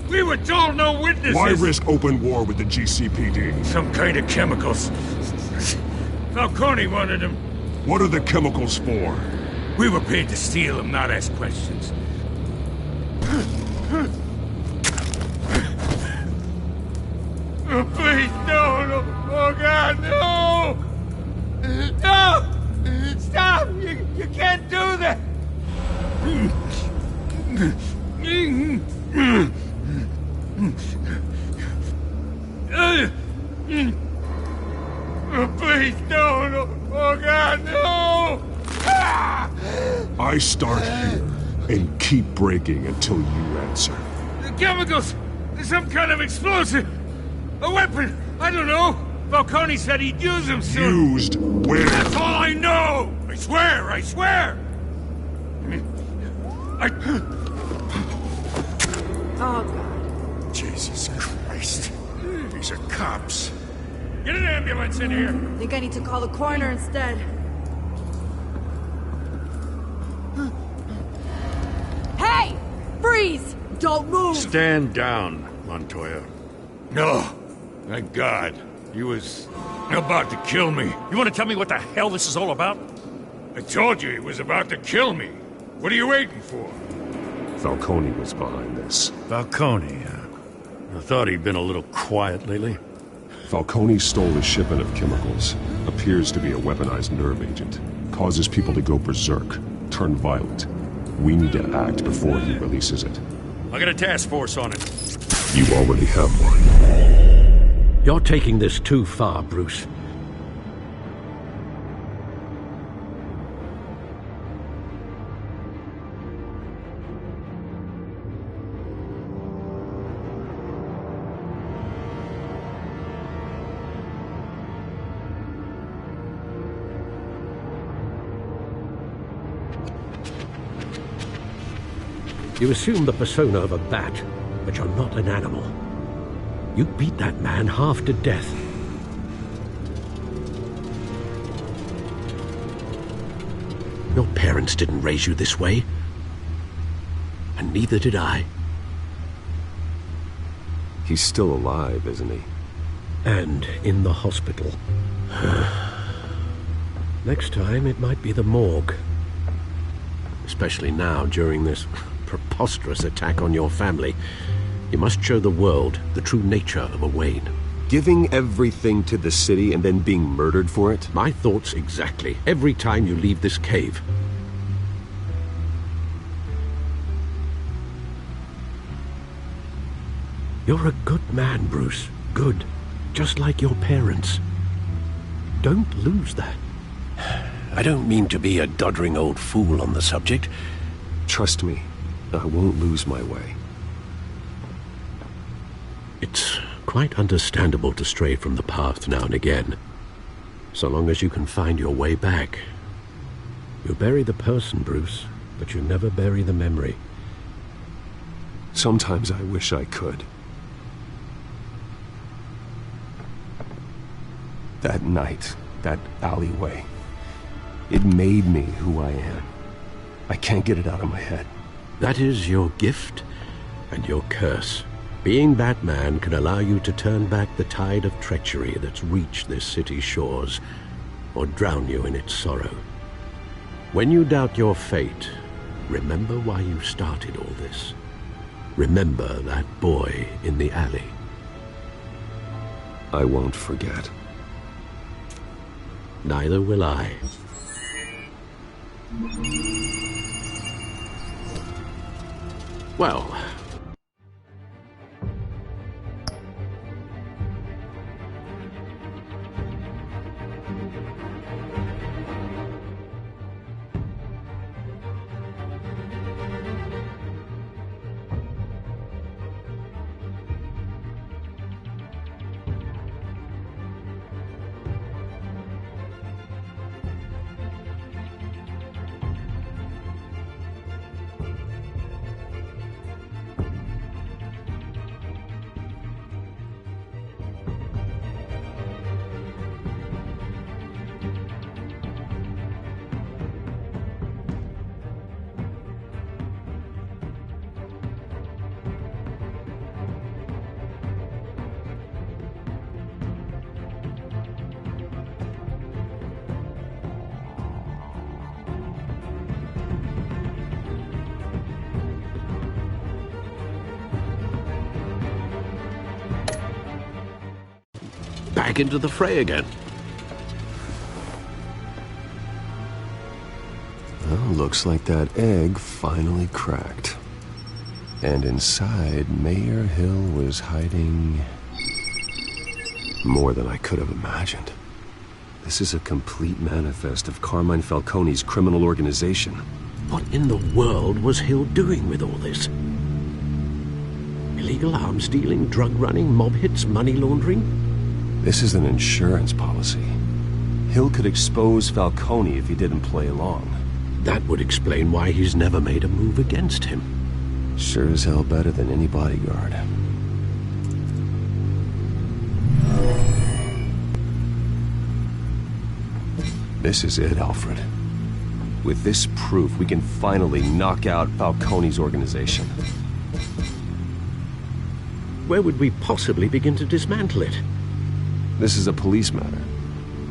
We were told no witnesses. Why risk open war with the GCPD? Some kind of chemicals. Falcone wanted them. What are the chemicals for? We were paid to steal them, not ask questions. Oh, please, no. Oh, God, no! No! Stop! You can't do that! Oh, please, no! Oh, God, no! I start here and keep breaking until you answer. The chemicals! Some kind of explosive! A weapon! I don't know! Falcone said he'd use them soon! Used where? That's all I know! I swear! Oh, God. Jesus Christ. These are cops. Get an ambulance in here! I think I need to call the coroner instead. Hey! Freeze! Don't move! Stand down, Montoya. No. Thank God. He was about to kill me. You want to tell me what the hell this is all about? I told you he was about to kill me. What are you waiting for? Falcone was behind this. Falcone, I thought he'd been a little quiet lately. Falcone stole a shipment of chemicals. Appears to be a weaponized nerve agent. Causes people to go berserk, turn violent. We need to act before he releases it. I got a task force on it. You already have one. You're taking this too far, Bruce. You assume the persona of a bat, but you're not an animal. You beat that man half to death. Your parents didn't raise you this way. And neither did I. He's still alive, isn't he? And in the hospital. Next time, it might be the morgue. Especially now, during this preposterous attack on your family. You must show the world the true nature of a Wayne. Giving everything to the city and then being murdered for it? My thoughts exactly. Every time you leave this cave. You're a good man, Bruce. Good. Just like your parents. Don't lose that. I don't mean to be a doddering old fool on the subject. Trust me, I won't lose my way. It's quite understandable to stray from the path now and again. So long as you can find your way back. You bury the person, Bruce, but you never bury the memory. Sometimes I wish I could. That night, that alleyway, it made me who I am. I can't get it out of my head. That is your gift and your curse. Being Batman can allow you to turn back the tide of treachery that's reached this city's shores, or drown you in its sorrow. When you doubt your fate, remember why you started all this. Remember that boy in the alley. I won't forget. Neither will I. Well... back into the fray again. Well, looks like that egg finally cracked. And inside, Mayor Hill was hiding more than I could have imagined. This is a complete manifest of Carmine Falcone's criminal organization. What in the world was Hill doing with all this? Illegal arms dealing, drug running, mob hits, money laundering? This is an insurance policy. Hill could expose Falcone if he didn't play along. That would explain why he's never made a move against him. Sure as hell better than any bodyguard. This is it, Alfred. With this proof, we can finally knock out Falcone's organization. Where would we possibly begin to dismantle it? This is a police matter.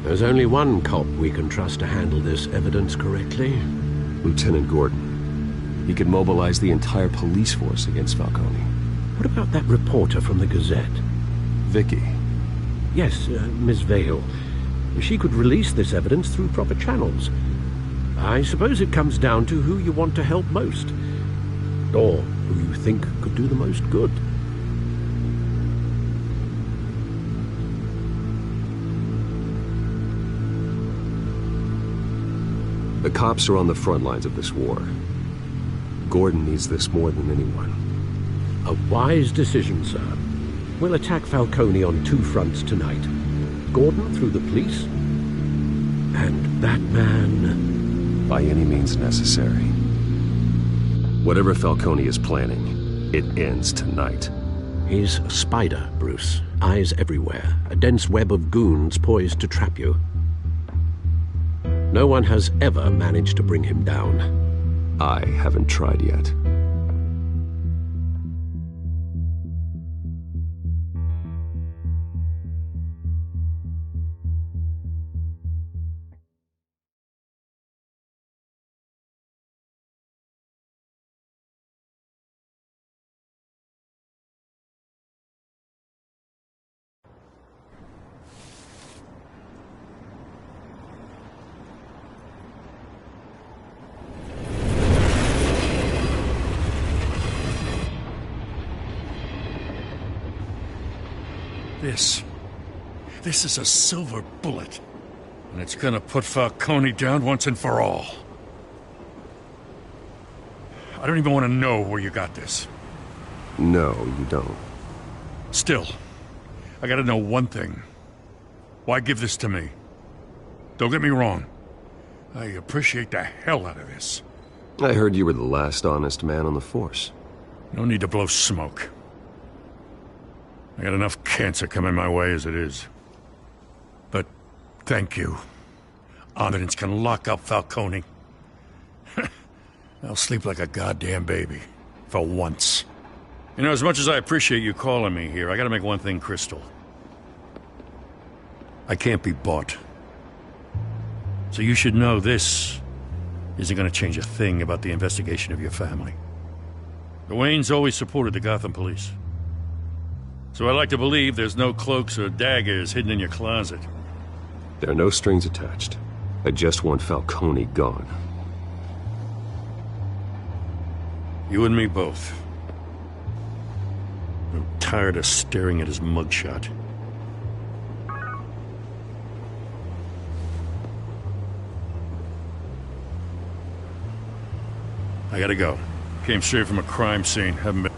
There's only one cop we can trust to handle this evidence correctly. Lieutenant Gordon. He could mobilize the entire police force against Falcone. What about that reporter from the Gazette? Vicky. Yes, Miss Vale. She could release this evidence through proper channels. I suppose it comes down to who you want to help most. Or who you think could do the most good. The cops are on the front lines of this war. Gordon needs this more than anyone. A wise decision, sir. We'll attack Falcone on two fronts tonight. Gordon through the police, and Batman... by any means necessary. Whatever Falcone is planning, it ends tonight. He's a spider, Bruce. Eyes everywhere. A dense web of goons poised to trap you. No one has ever managed to bring him down. I haven't tried yet. This is a silver bullet. And it's gonna put Falcone down once and for all. I don't even want to know where you got this. No, you don't. Still, I gotta know one thing. Why give this to me? Don't get me wrong. I appreciate the hell out of this. I heard you were the last honest man on the force. No need to blow smoke. I got enough cancer coming my way as it is. But thank you. Omnidence can lock up Falcone. I'll sleep like a goddamn baby. For once. You know, as much as I appreciate you calling me here, I gotta make one thing crystal. I can't be bought. So you should know this isn't gonna change a thing about the investigation of your family. The Waynes always supported the Gotham police. So I like to believe there's no cloaks or daggers hidden in your closet. There are no strings attached. I just want Falcone gone. You and me both. I'm tired of staring at his mugshot. I gotta go. Came straight from a crime scene. Haven't been...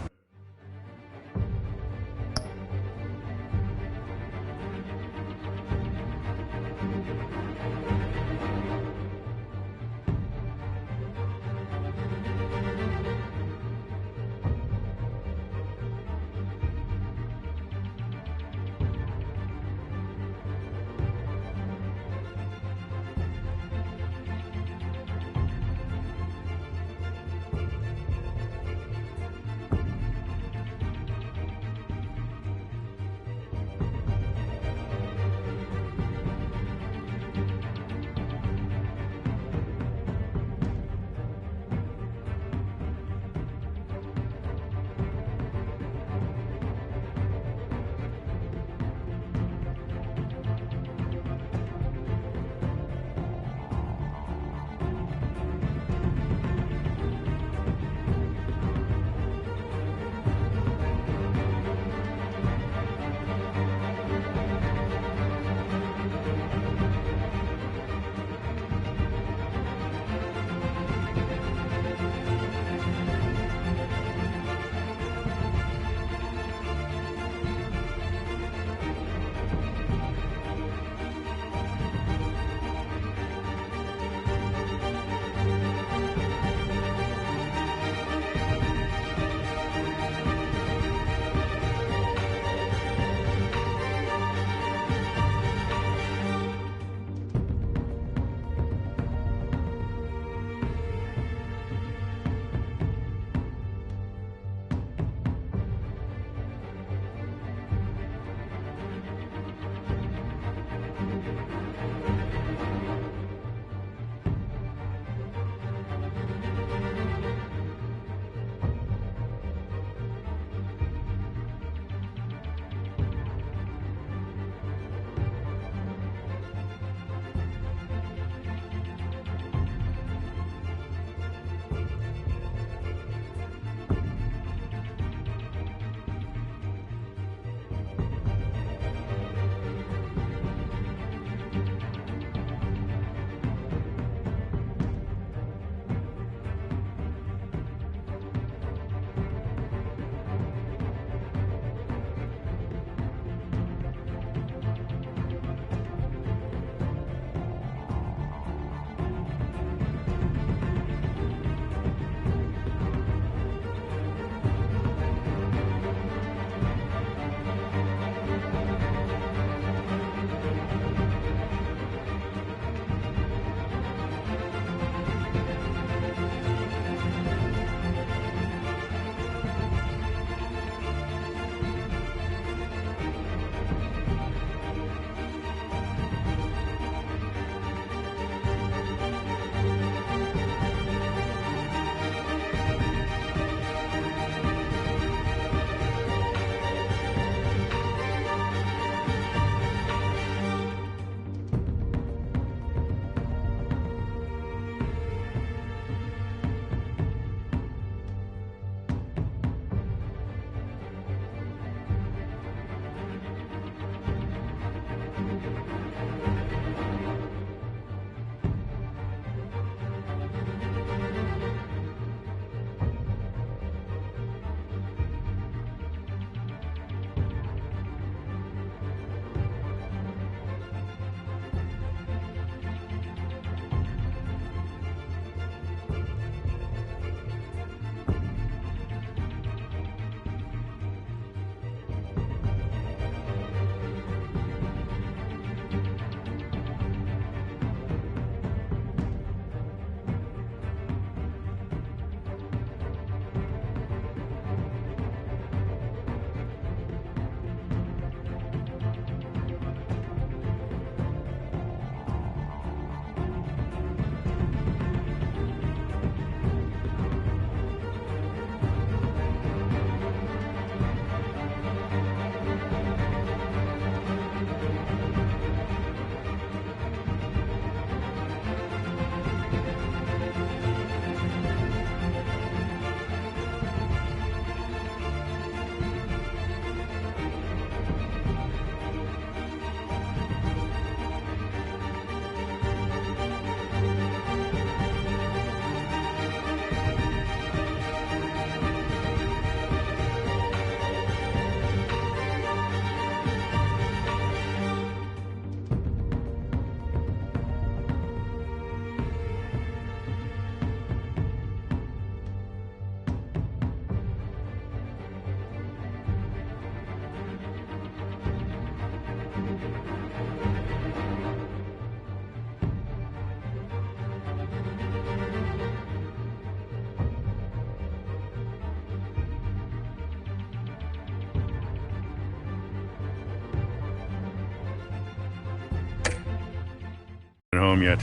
home yet.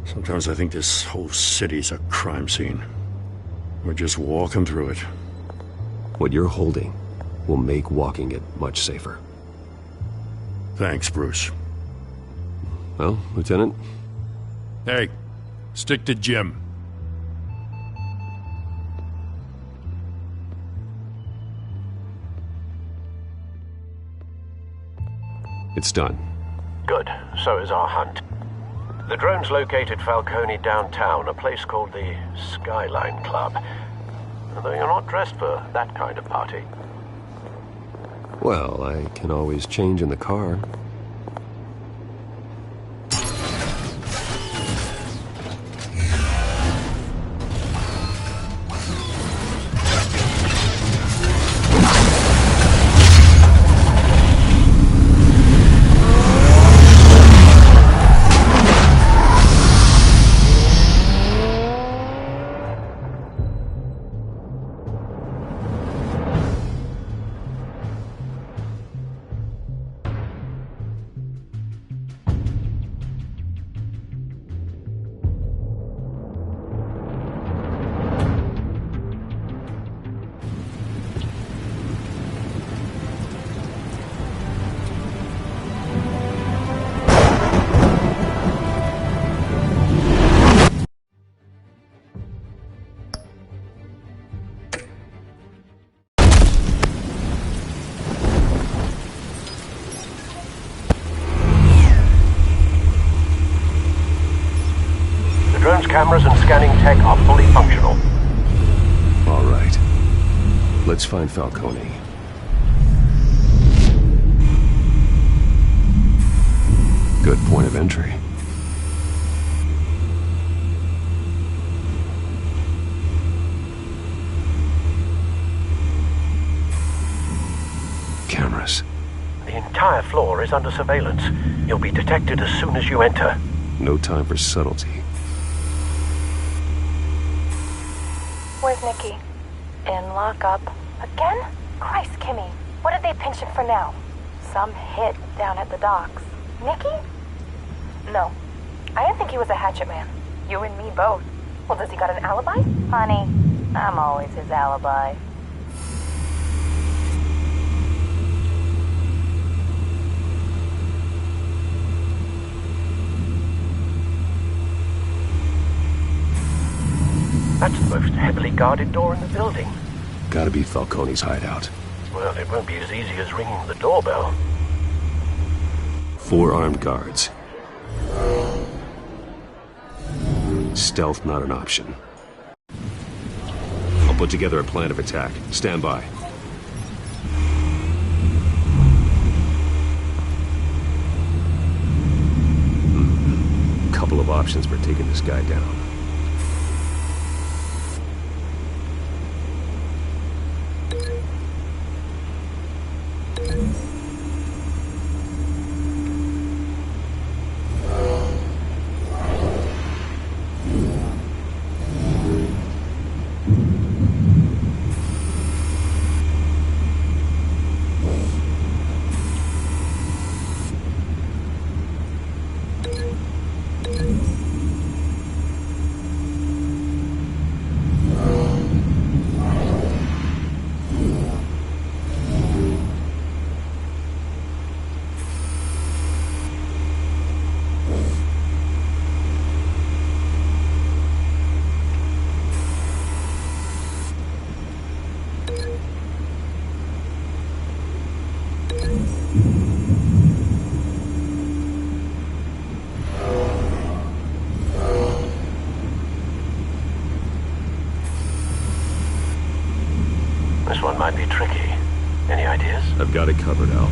Sometimes I think this whole city's a crime scene. We're just walking through it. What you're holding will make walking it much safer. Thanks, Bruce. Well, Lieutenant? Hey, stick to Jim. It's done. Good. So is our hunt. The drone's located Falcone downtown, a place called the Skyline Club. Although you're not dressed for that kind of party. Well, I can always change in the car. Cameras and scanning tech are fully functional. All right. Let's find Falcone. Good point of entry. Cameras. The entire floor is under surveillance. You'll be detected as soon as you enter. No time for subtlety. Where's Nikki? In lockup. Again? Christ, Kimmy. What did they pinch him for now? Some hit down at the docks. Nikki? No. I didn't think he was a hatchet man. You and me both. Well, does he got an alibi? Honey, I'm always his alibi. That's the most heavily guarded door in the building. Gotta be Falcone's hideout. Well, it won't be as easy as ringing the doorbell. 4 armed guards. Stealth not an option. I'll put together a plan of attack. Stand by. Couple of options for taking this guy down. This one might be tricky. Any ideas? I've got it covered, Al.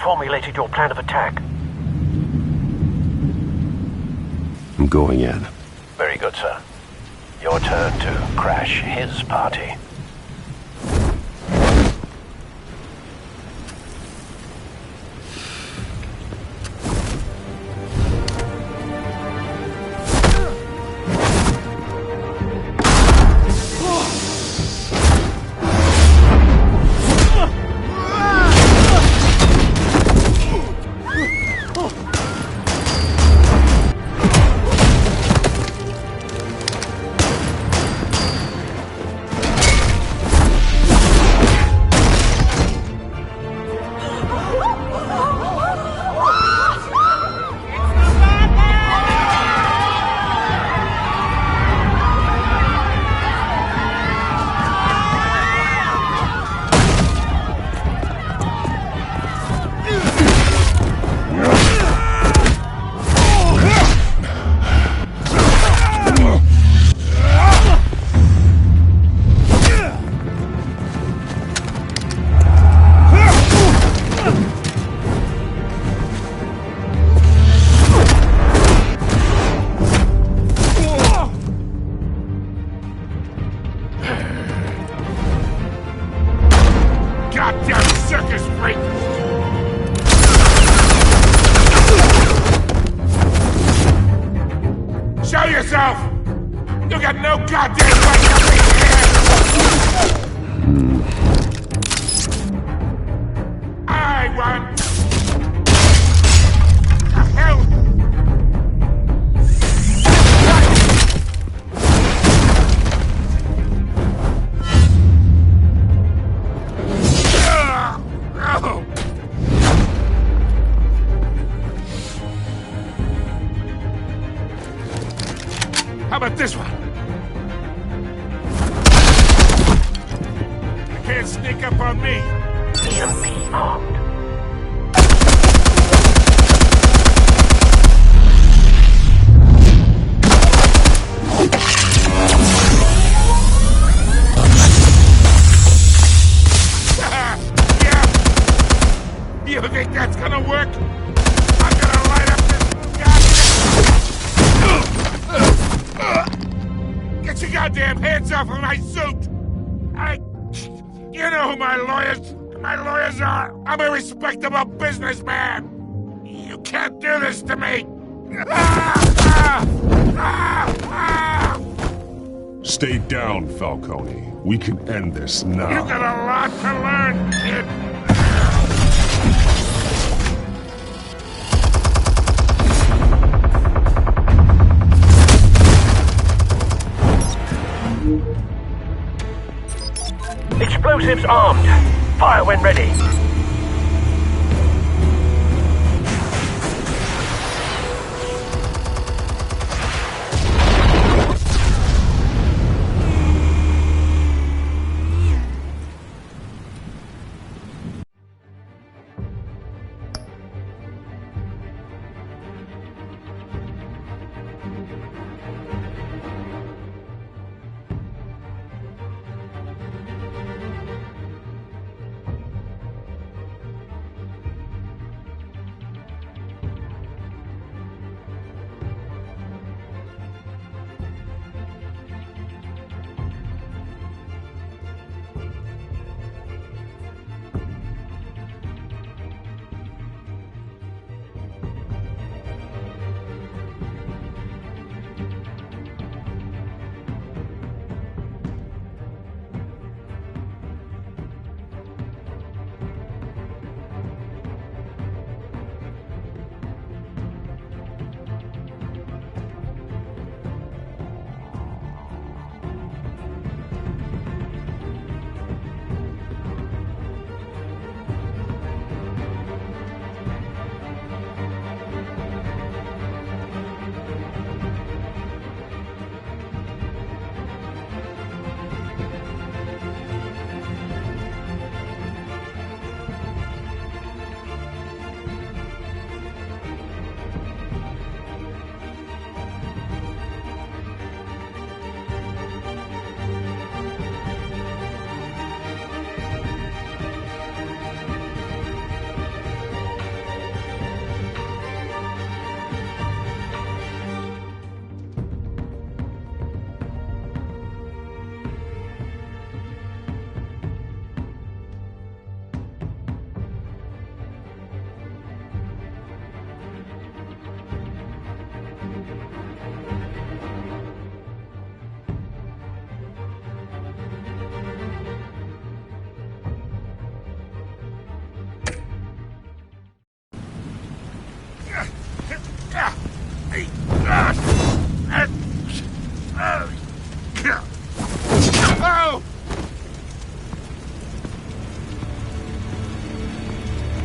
formulated your plan of attack? I'm going in. Very good, sir. Your turn to crash his party. How about this one? You can't sneak up on me. EMP armed. Yeah. You think that's gonna work? I'm gonna light up this goddamn... Get your goddamn hands off of my suit! You know who my lawyers are! I'm a respectable businessman! You can't do this to me! Stay down, Falcone. We can end this now. You got a lot to learn, kid! Explosives armed. Fire when ready.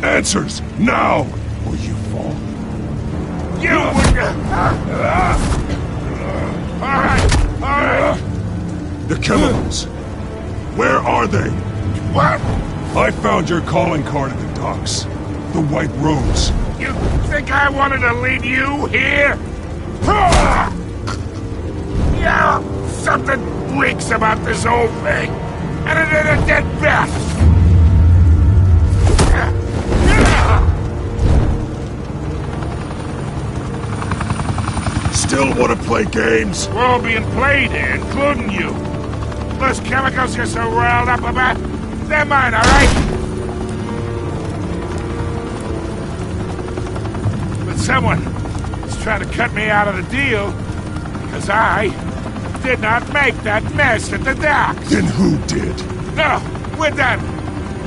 Answers, now! Or you fall. You Alright! The chemicals. Where are they? What? I found your calling card at the docks. The White Rose. You think I wanted to lead you here? Yeah, something reeks about this whole thing. And it is a dead bat. Still want to play games? We're all being played here, including you. Those chemicals you're so riled up about, they're mine, all right? But someone is trying to cut me out of the deal because I did not make that mess at the docks. Then who did? No, we're done.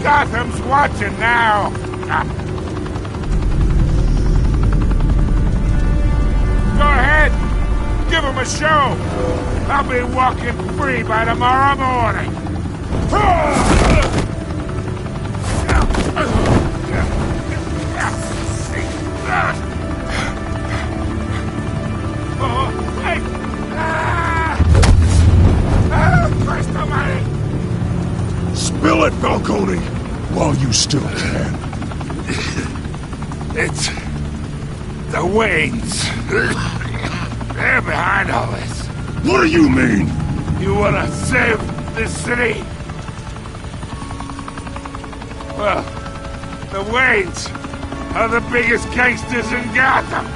Gotham's watching now. Go ahead. Give him a show. I'll be walking free by tomorrow morning. Christ almighty! Spill it, Falcone, while you still can. It's the Waynes. They're behind all this. What do you mean? You wanna save this city? Well, the Waynes are the biggest gangsters in Gotham.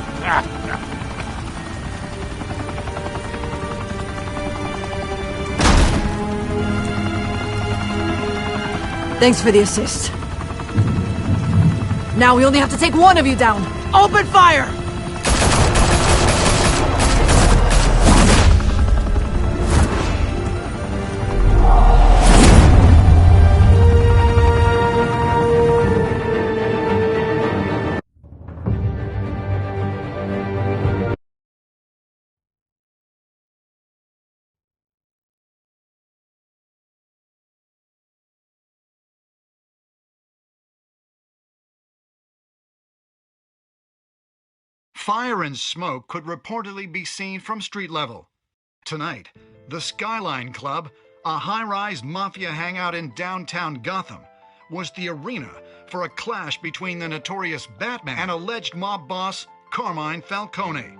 Thanks for the assist. Now we only have to take one of you down. Open fire! Fire and smoke could reportedly be seen from street level. Tonight, the Skyline Club, a high-rise mafia hangout in downtown Gotham, was the arena for a clash between the notorious Batman and alleged mob boss Carmine Falcone,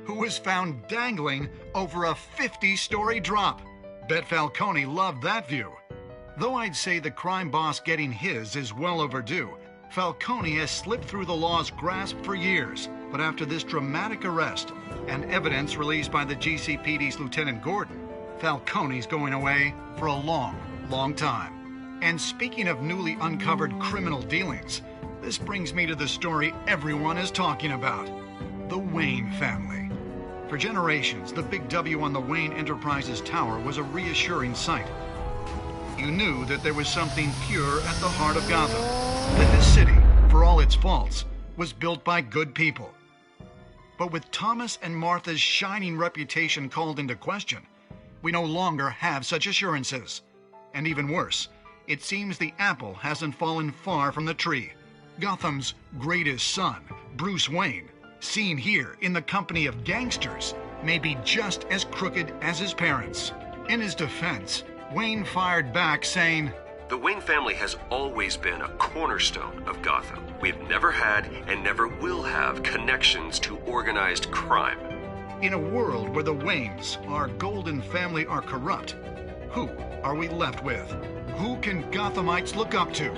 who was found dangling over a 50-story drop. Bet Falcone loved that view. Though I'd say the crime boss getting his is well overdue, Falcone has slipped through the law's grasp for years. But after this dramatic arrest and evidence released by the GCPD's Lieutenant Gordon, Falcone's going away for a long, long time. And speaking of newly uncovered criminal dealings, this brings me to the story everyone is talking about: the Wayne family. For generations, the big W on the Wayne Enterprises Tower was a reassuring sight. You knew that there was something pure at the heart of Gotham, that this city, for all its faults, was built by good people. But with Thomas and Martha's shining reputation called into question, we no longer have such assurances. And even worse, it seems the apple hasn't fallen far from the tree. Gotham's greatest son, Bruce Wayne, seen here in the company of gangsters, may be just as crooked as his parents. In his defense, Wayne fired back saying, "The Wayne family has always been a cornerstone of Gotham. We've never had and never will have connections to organized crime." In a world where the Waynes, our golden family, are corrupt, who are we left with? Who can Gothamites look up to?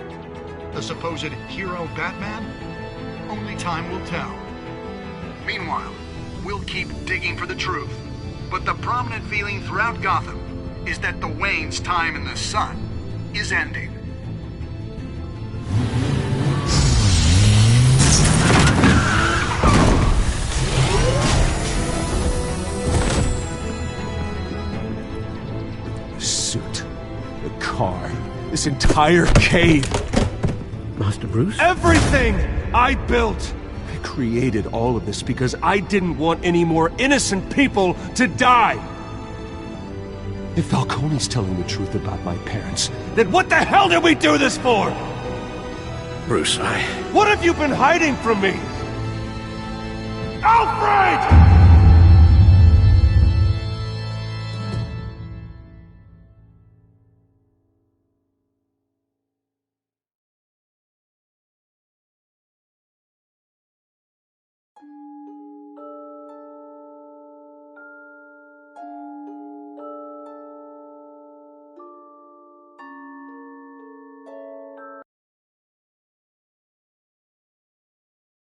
The supposed hero Batman? Only time will tell. Meanwhile, we'll keep digging for the truth. But the prominent feeling throughout Gotham is that the Waynes' time in the sun is ending. The suit, the car, this entire cave. Master Bruce? Everything I built! I created all of this because I didn't want any more innocent people to die. If Falcone's telling the truth about my parents, then what the hell did we do this for? Bruce, What have you been hiding from me? Alfred!